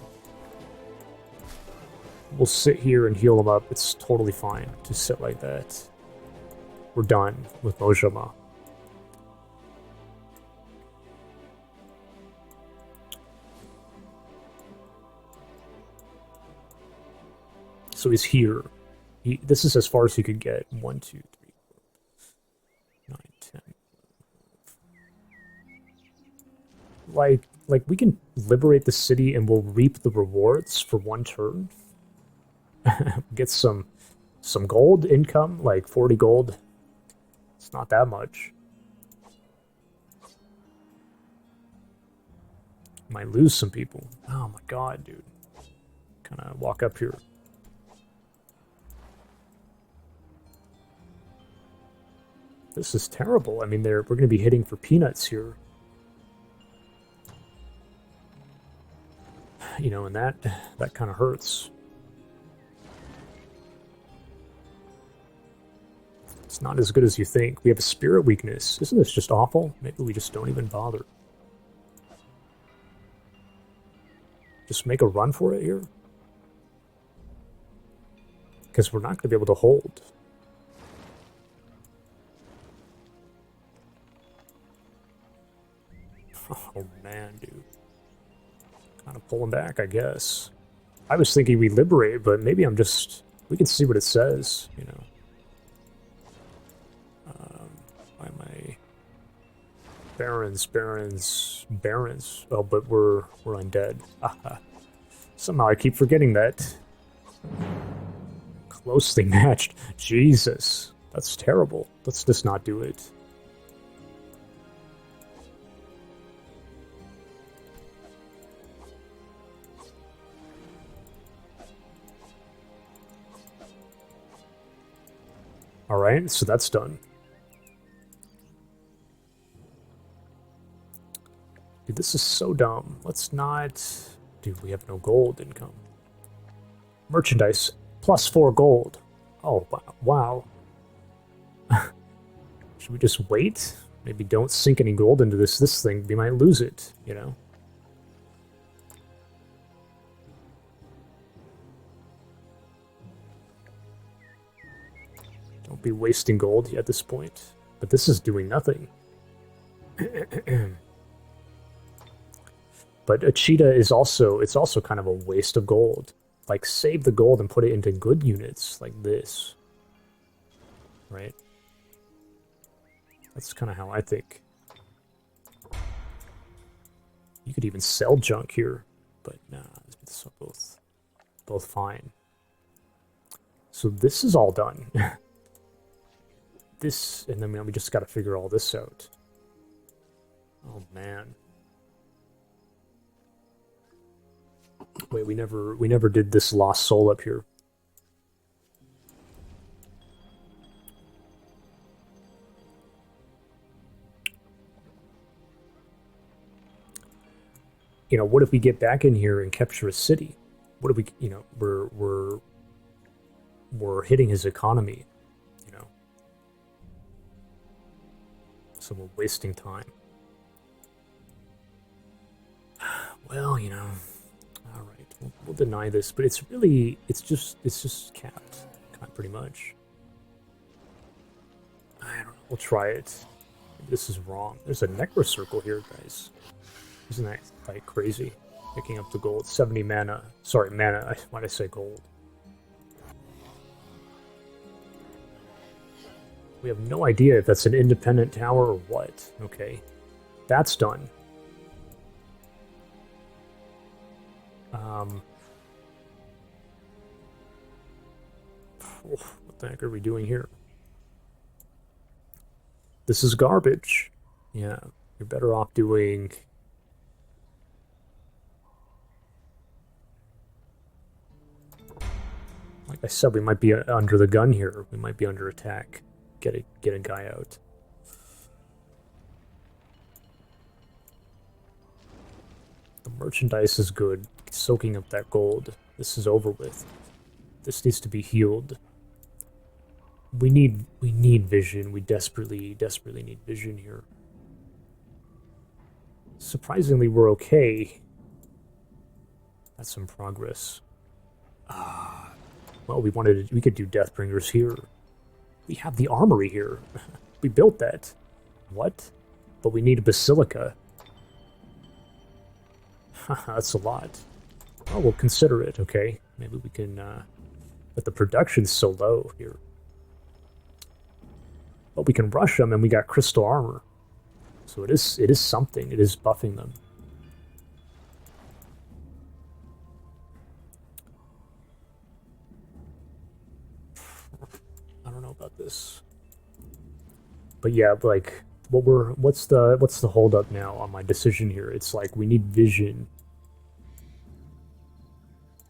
We'll sit here and heal them up. It's totally fine to sit like that. We're done with Mojamha. So he's here. This is as far as he could get. 1, 2, 3, 4, 9, 10. Like we can liberate the city and we'll reap the rewards for 1 turn. Get some gold income, like 40 gold. It's not that much. Might lose some people. Oh my god, dude. Kind of walk up here. This is terrible. I mean, we're going to be hitting for peanuts here. You know, and that kind of hurts. It's not as good as you think. We have a spirit weakness. Isn't this just awful? Maybe we just don't even bother. Just make a run for it here? Because we're not going to be able to hold. Oh man, dude. Kind of pulling back, I guess. I was thinking we liberate, but maybe I'm just... We can see what it says, you know. Why am I... Barons. Oh, but we're undead. Somehow I keep forgetting that. Closely matched. Jesus. That's terrible. Let's just not do it. Alright, so that's done. Dude, this is so dumb. Let's not... Dude, we have no gold income. Merchandise, +4 gold. Oh, wow. Should we just wait? Maybe don't sink any gold into this thing. We might lose it, you know? Don't be wasting gold at this point. But this is doing nothing. But a cheetah is also kind of a waste of gold. Like, save the gold and put it into good units like this. Right? That's kind of how I think. You could even sell junk here, but nah, it's both fine. So this is all done. This, and then we just got to figure all this out. Oh man. Wait, we never did this lost soul up here. You know, what if we get back in here and capture a city? What if we, you know, we're hitting his economy, you know. So we're wasting time. Well, you know, all right, we'll deny this, but it's just capped, pretty much. I don't know. We'll try it. Maybe this is wrong. There's a necro circle here, guys. Isn't that like crazy? Picking up the gold. 70 mana. Sorry, mana. Why'd I say gold? We have no idea if that's an independent tower or what. Okay. That's done. What the heck are we doing here? This is garbage. Yeah, you're better off doing... Like I said, we might be under the gun here. We might be under attack. Get a guy out. The merchandise is good. Soaking up that gold. This is over with. This needs to be healed. We need vision. We desperately need vision here. Surprisingly, we're okay. That's some progress. Well, we could do Deathbringers here. We have the armory here. We built that. What? But we need a basilica. That's a lot. Oh, we'll consider it, okay? Maybe we can, but the production's so low here. But we can rush them, and we got crystal armor. So it is something. It is buffing them. I don't know about this. But yeah, like, what's the holdup now on my decision here? It's like we need vision.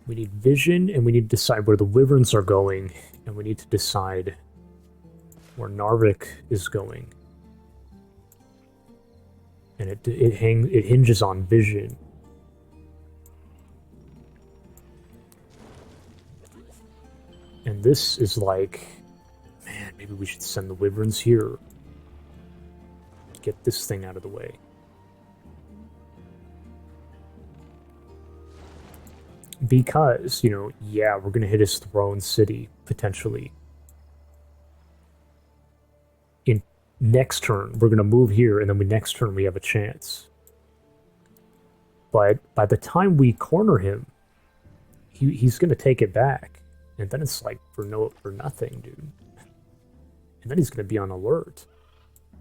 We need vision, and we need to decide where the wyverns are going, and we need to decide where Narvek is going. And it hinges on vision. And this is like, man, maybe we should send the wyverns here. Get this thing out of the way. Because, you know, yeah, we're going to hit his throne city, potentially. In next turn, we're going to move here, and then next turn we have a chance. But by the time we corner him, he's going to take it back. And then it's like, for nothing, dude. And then he's going to be on alert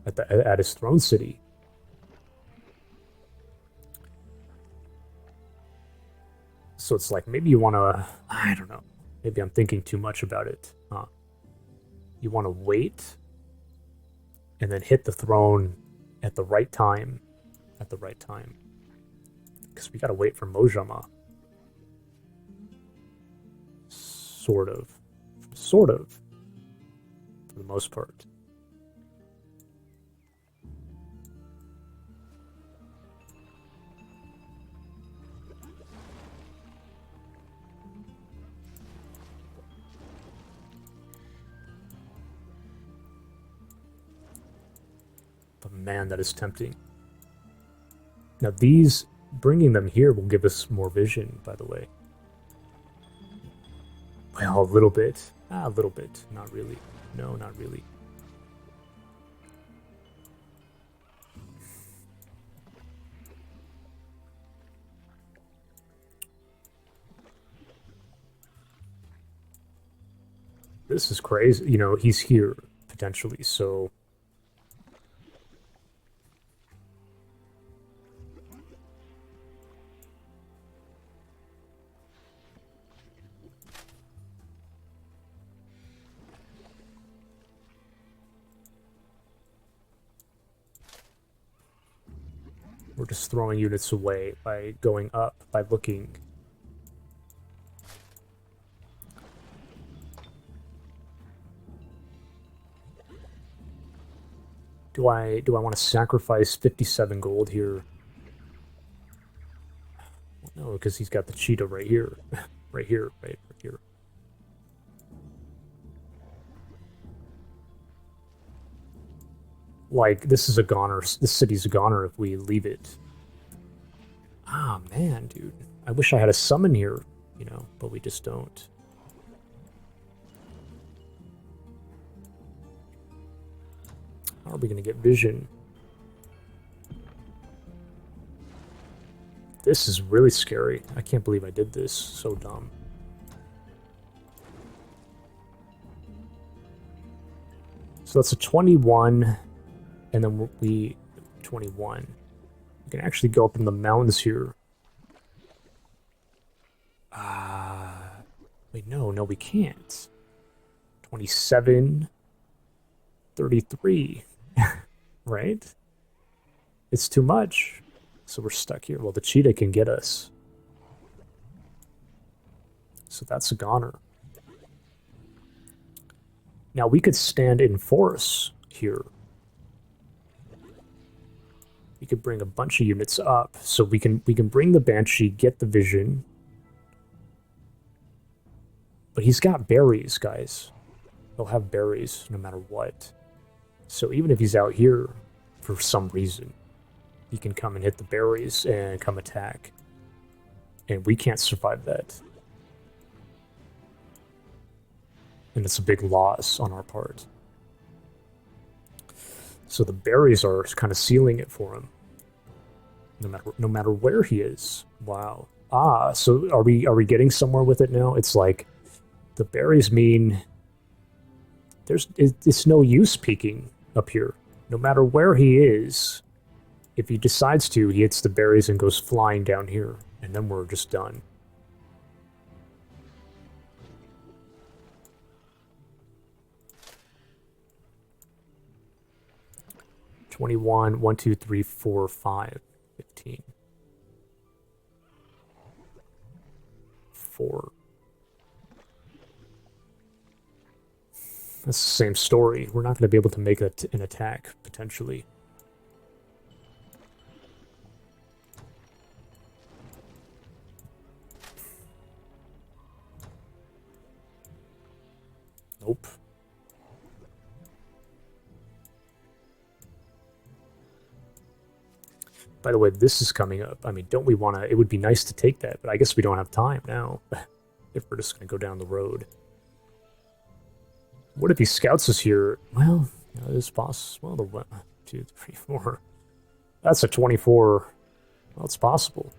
at his throne city. So it's like, maybe you want to, I don't know, maybe I'm thinking too much about it. You want to wait and then hit the throne at the right time. Because we got to wait for Mojamha. Sort of. For the most part. But man, that is tempting. Now these, bringing them here will give us more vision, by the way. Well, a little bit. A little bit. Not really. No, not really. This is crazy. You know, he's here, potentially, so... We're just throwing units away by going up, by looking. Do I want to sacrifice 57 gold here? No, because he's got the cheetah right here. right here. Like, this is a goner. This city's a goner if we leave it. Ah, man, dude. I wish I had a summon here, you know, but we just don't. How are we going to get vision? This is really scary. I can't believe I did this. So dumb. So that's a 21... And then 21. We can actually go up in the mountains here. Wait, no, we can't. 27. 33. Right? It's too much. So we're stuck here. Well, the cheetah can get us. So that's a goner. Now we could stand in force here. We could bring a bunch of units up, so we can bring the Banshee, get the vision. But he's got berries, guys. He'll have berries no matter what. So even if he's out here for some reason, he can come and hit the berries and come attack. And we can't survive that. And it's a big loss on our part. So the berries are kind of sealing it for him. No matter where he is. Wow. Ah, so are we getting somewhere with it now? It's like the berries mean it's no use peeking up here. No matter where he is, if he decides to, he hits the berries and goes flying down here, and then we're just done. $21, 1, 2, 3, 4, 5, 15. 4. That's the same story. We're not going to be able to make an attack, potentially. Nope. By the way, this is coming up. I mean, don't we want to... It would be nice to take that, but I guess we don't have time now. If we're just going to go down the road. What if he scouts us here? Well, it is possible. Well, the 1, 2, 3, 4. That's a 24. Well, it's possible.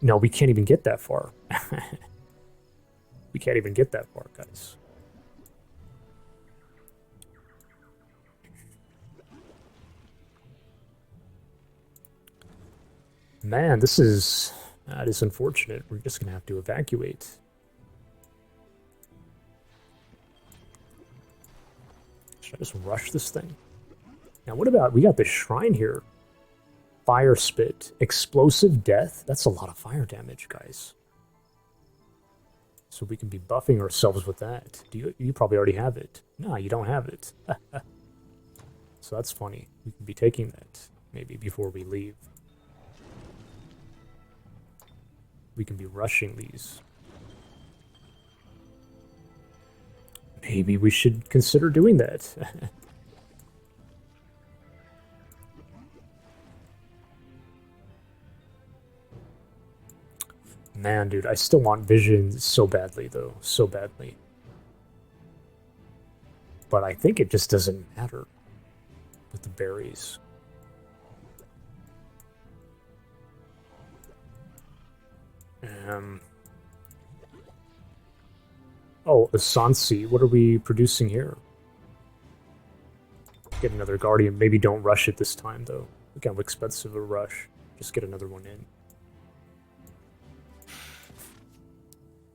No, we can't even get that far. We can't even get that far, guys. Man, that is unfortunate. We're just gonna have to evacuate. Should I just rush this thing? Now, what about, we got this shrine here. Fire Spit. Explosive Death? That's a lot of fire damage, guys. So we can be buffing ourselves with that. You probably already have it. No, you don't have it. So that's funny. We can be taking that, maybe, before we leave. We can be rushing these. Maybe we should consider doing that. Man, dude, I still want vision so badly, though. So badly. But I think it just doesn't matter with the berries. Oh, Asansi. What are we producing here? Get another Guardian. Maybe don't rush it this time, though. Look how expensive a rush. Just get another one in.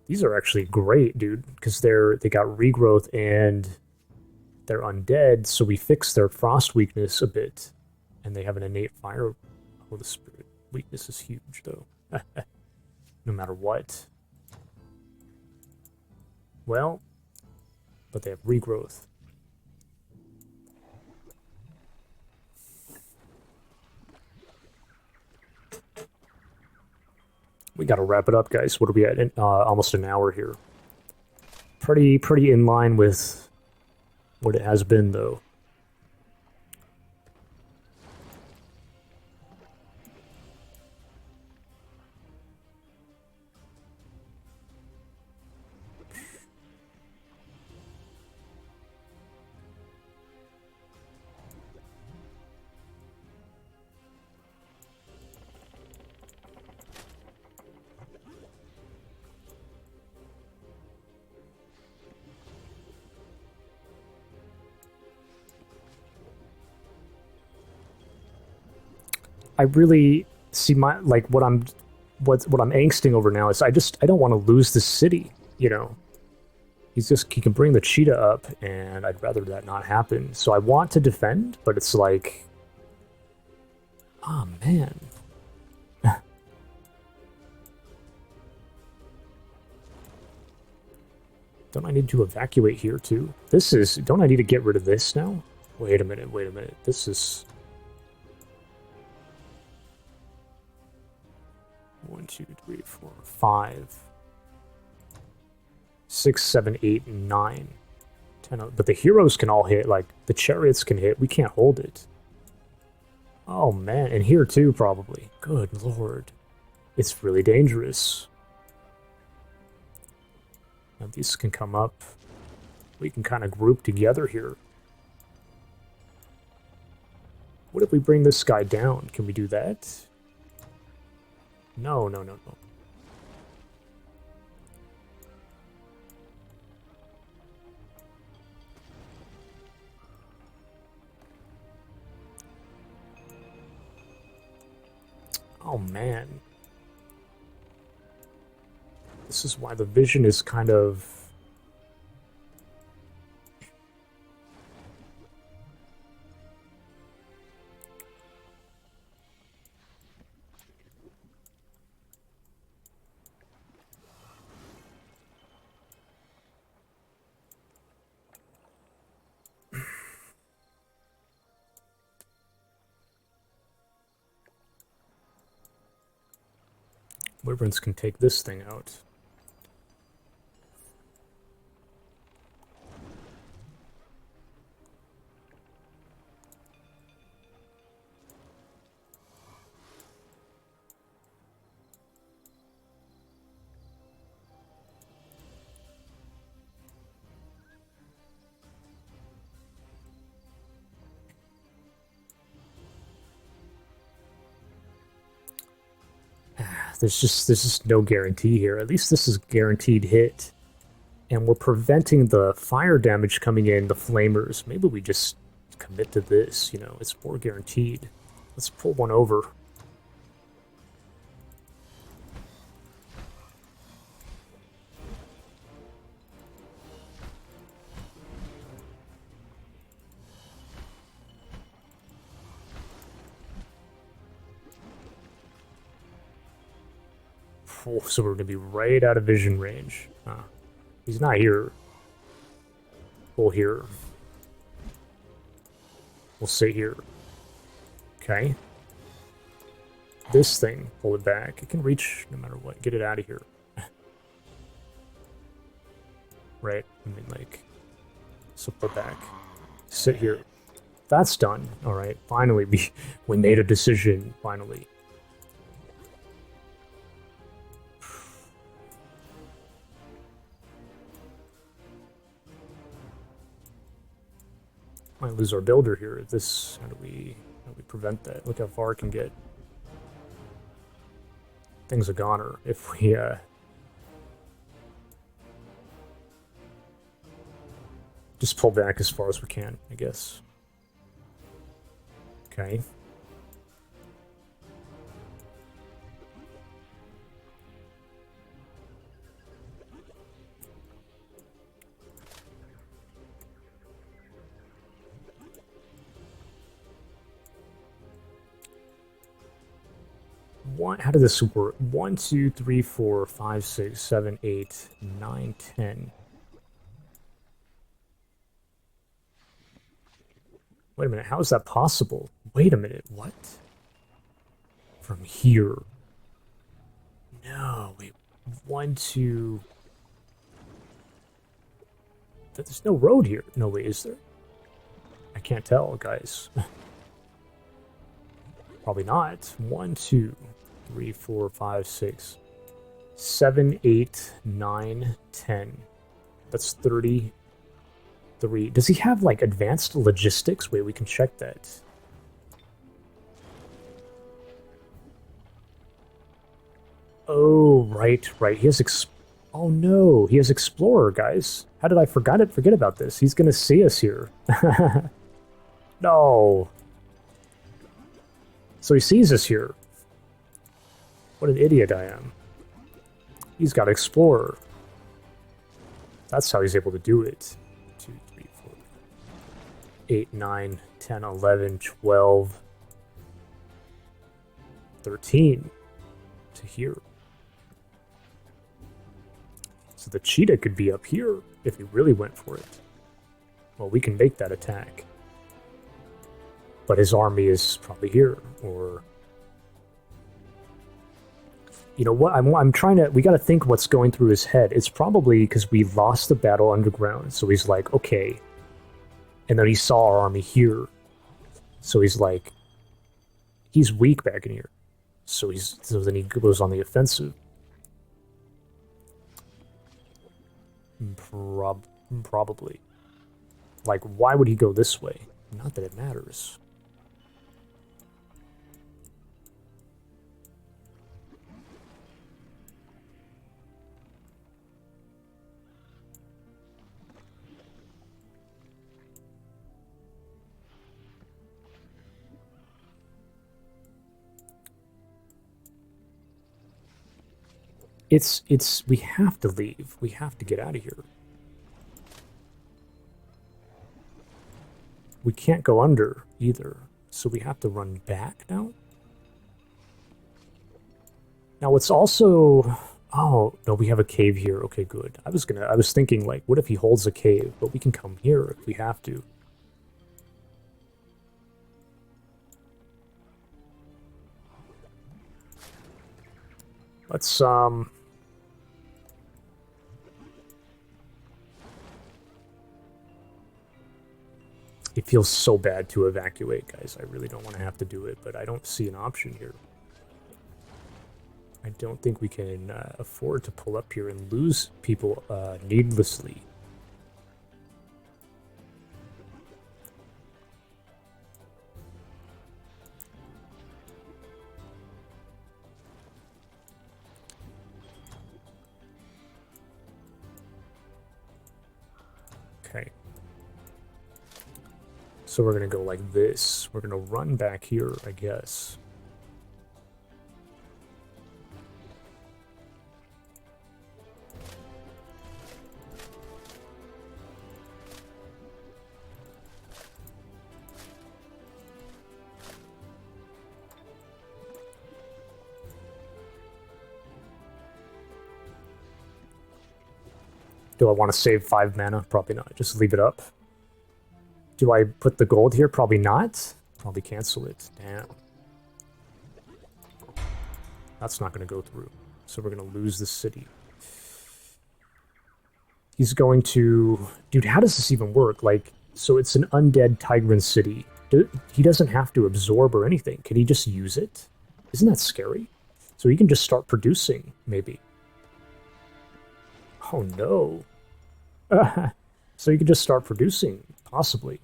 These are actually great, dude, because they got regrowth and they're undead, so we fixed their frost weakness a bit. And they have an innate fire. Oh, the spirit weakness is huge, though. No matter what. Well, but they have regrowth. We gotta wrap it up, guys. What are we at? Almost an hour here. Pretty in line with what it has been, though. I really see my what I'm angsting over now is I don't want to lose this city, you know. He can bring the cheetah up, and I'd rather that not happen. So I want to defend, but it's like, oh man. Don't I need to evacuate here too? Don't I need to get rid of this now? Wait a minute. This is 1, 2, 3, 4, 5, 6, 7, 8, 9, 10. But the heroes can all hit. Like, the chariots can hit. We can't hold it. Oh, man. And here, too, probably. Good lord. It's really dangerous. Now, these can come up. We can kind of group together here. What if we bring this guy down? Can we do that? No, no, no, no. Oh, man. This is why the vision is kind of... Wyverns can take this thing out. There's just no guarantee here. At least this is guaranteed hit. And we're preventing the fire damage coming in, the flamers. Maybe we just commit to this, you know, it's more guaranteed. Let's pull one over. Oh, so we're going to be right out of vision range. He's not here. We'll here. We'll sit here. Okay. This thing, pull it back. It can reach no matter what. Get it out of here. Right? I mean, like, so pull back. Sit here. That's done. All right. Finally, we made a decision. Finally. Might lose our builder here. This, how do we prevent that? Look how far it can get. Things a goner if we just pull back as far as we can, I guess. Okay. How did this work? 1, 2, 3, 4, 5, 6, 7, 8, 9, 10. Wait a minute, how is that possible? Wait a minute, what? From here. No, wait. 1, 2. There's no road here. No, wait, is there? I can't tell, guys. Probably not. 1, 2, 3, 4, 5, 6, 7, 8, 9, 10. That's 33. Does he have, like, advanced logistics? Wait, we can check that. Oh, right. He has oh no, he has Explorer, guys. How did I forget about this? He's gonna see us here. No. So he sees us here. What an idiot I am. He's got Explorer. That's how he's able to do it. 2, 3, 4, 8, 9, 10, 11, 12, 13 to here. So the cheetah could be up here if he really went for it. Well, we can make that attack. But his army is probably here, or... You know what? I'm trying to. We got to think what's going through his head. It's probably because we lost the battle underground. So he's like, okay. And then he saw our army here. So he's like, he's weak back in here. So then he goes on the offensive. Probably. Like, why would he go this way? Not that it matters. We have to leave. We have to get out of here. We can't go under either, so we have to run back now? Now it's also... Oh, no, we have a cave here. Okay, good. I was thinking, like, what if he holds a cave? But we can come here if we have to. Let's, It feels so bad to evacuate, guys. I really don't want to have to do it, but I don't see an option here. I don't think we can afford to pull up here and lose people needlessly. Okay. So we're going to go like this. We're going to run back here, I guess. Do I want to save 5 mana? Probably not. Just leave it up. Do I put the gold here? Probably not. Probably cancel it. Damn. That's not going to go through. So we're going to lose the city. He's going to... Dude, how does this even work? Like, so it's an undead Tigran city. He doesn't have to absorb or anything. Can he just use it? Isn't that scary? So he can just start producing, maybe. Oh, no. So you can just start producing, possibly.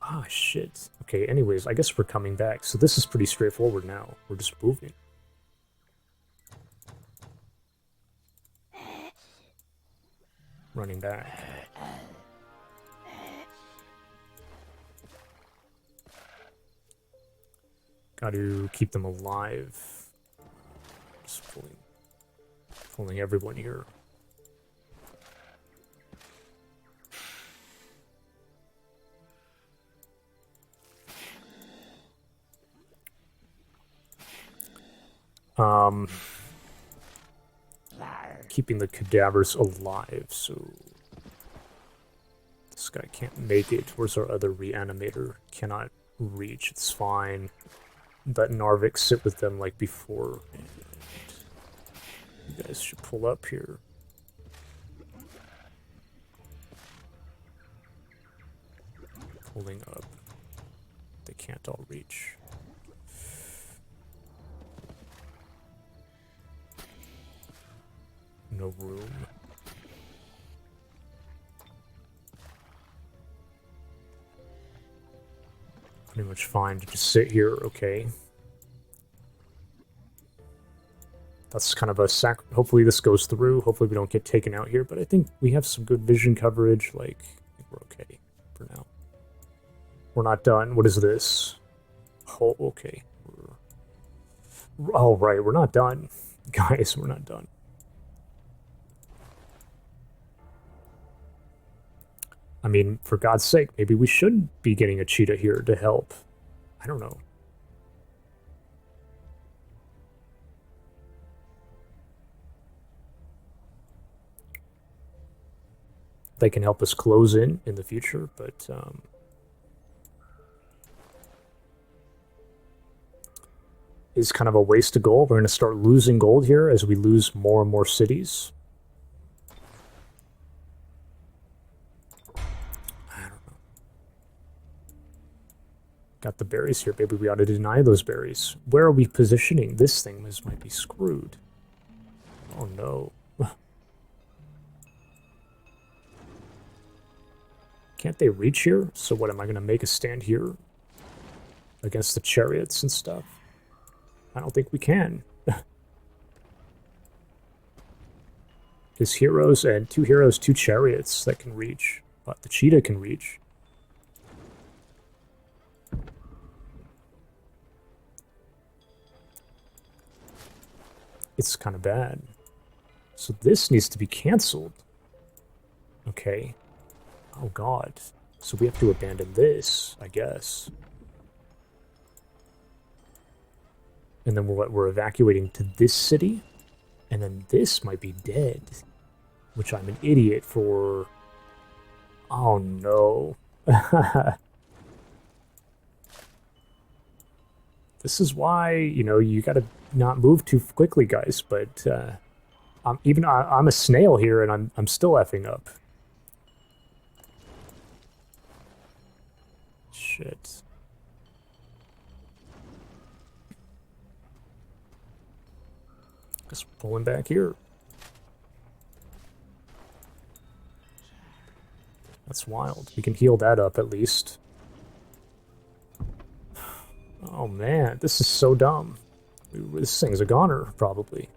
Ah, shit. Okay, anyways, I guess we're coming back. So this is pretty straightforward now. We're just moving. Running back. Got to keep them alive. Just pulling everyone here. Keeping the cadavers alive, so this guy can't make it. Where's our other reanimator? Cannot reach. It's fine. Let Narvek sit with them like before. And you guys should pull up here. Pulling up. They can't all reach. No room. Pretty much fine to just sit here, okay. That's kind of a hopefully this goes through. Hopefully we don't get taken out here, but I think we have some good vision coverage. Like, I think we're okay for now. We're not done. What is this? Oh, okay. Oh, right, we're not done. Guys, we're not done. I mean, for God's sake, maybe we should be getting a cheetah here to help. I don't know. They can help us close in the future, but... is kind of a waste of gold. We're going to start losing gold here as we lose more and more cities. I don't know. Got the berries here. Maybe we ought to deny those berries. Where are we positioning? This thing might be screwed. Oh no. Can't they reach here? So what, am I going to make a stand here? Against the chariots and stuff? I don't think we can. His heroes and 2 heroes, 2 chariots that can reach. But the cheetah can reach. It's kind of bad. So this needs to be cancelled. Okay. Oh god. So we have to abandon this, I guess. And then we're evacuating to this city. And then this might be dead. Which I'm an idiot for. Oh no. This is why, you know, you gotta not move too quickly, guys. But I'm a snail here, and I'm still effing up. Shit. Just pulling back here. That's wild. We can heal that up at least. Oh man, this is so dumb. This thing's a goner, probably.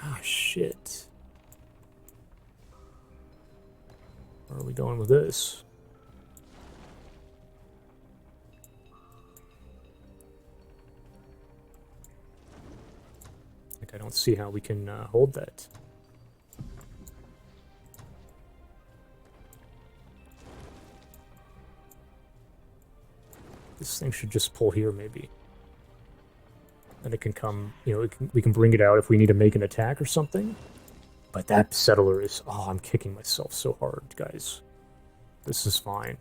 Ah, shit. Where are we going with this? Like, I don't see how we can hold that. This thing should just pull here, maybe. And it can come, you know, we can bring it out if we need to make an attack or something. But that settler is... Oh, I'm kicking myself so hard, guys. This is fine.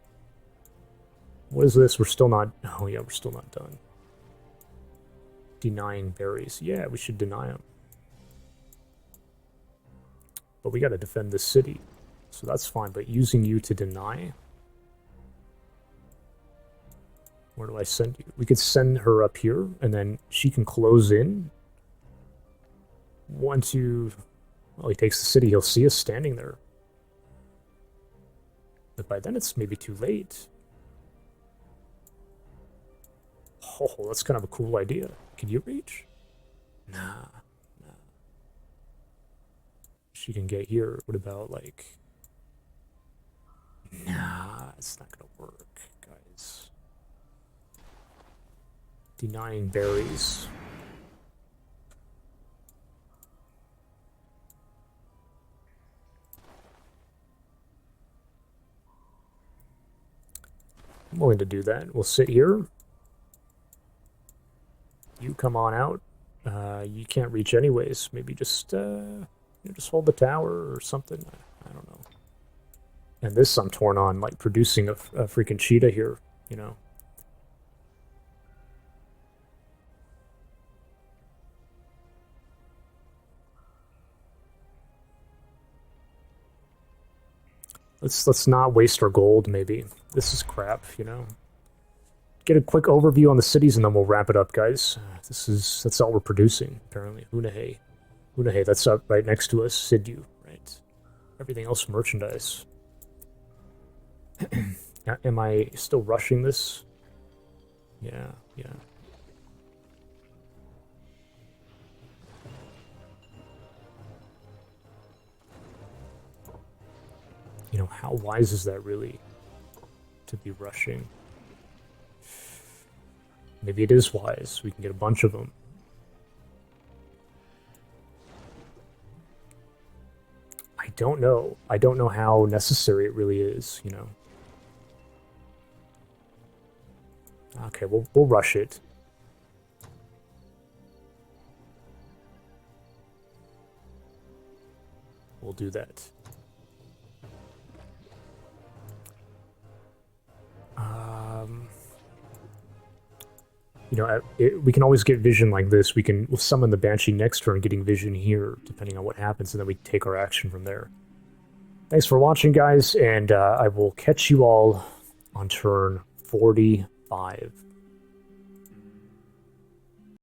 What is this? We're still not... Oh, yeah, we're still not done. Denying berries. Yeah, we should deny them. But we gotta defend this city. So that's fine, but using you to deny... Where do I send you? We could send her up here, and then she can close in. 1, 2... Well, he takes the city, he'll see us standing there. But by then it's maybe too late. Oh, that's kind of a cool idea. Can you reach? Nah. She can get here. What about, like... Nah, it's not gonna work, guys. Denying berries. I'm willing to do that. We'll sit here. You come on out. You can't reach anyways. Maybe just just hold the tower or something. I don't know. And this I'm torn on, like producing a freaking cheetah here, you know. Let's not waste our gold, maybe. This is crap, you know. Get a quick overview on the cities and then we'll wrap it up, guys. That's all we're producing, apparently. Hunahe. Hunahe, that's up right next to us. Sidhu, right? Everything else merchandise. Am I still rushing this? Yeah. You know, how wise is that really? To be rushing. Maybe it is wise. We can get a bunch of them. I don't know. I don't know how necessary it really is, you know. Okay, we'll rush it. We'll do that. you know, we can always get vision like this. We'll summon the Banshee next turn, getting vision here, depending on what happens, and then we take our action from there. Thanks for watching, guys, and I will catch you all on turn 45.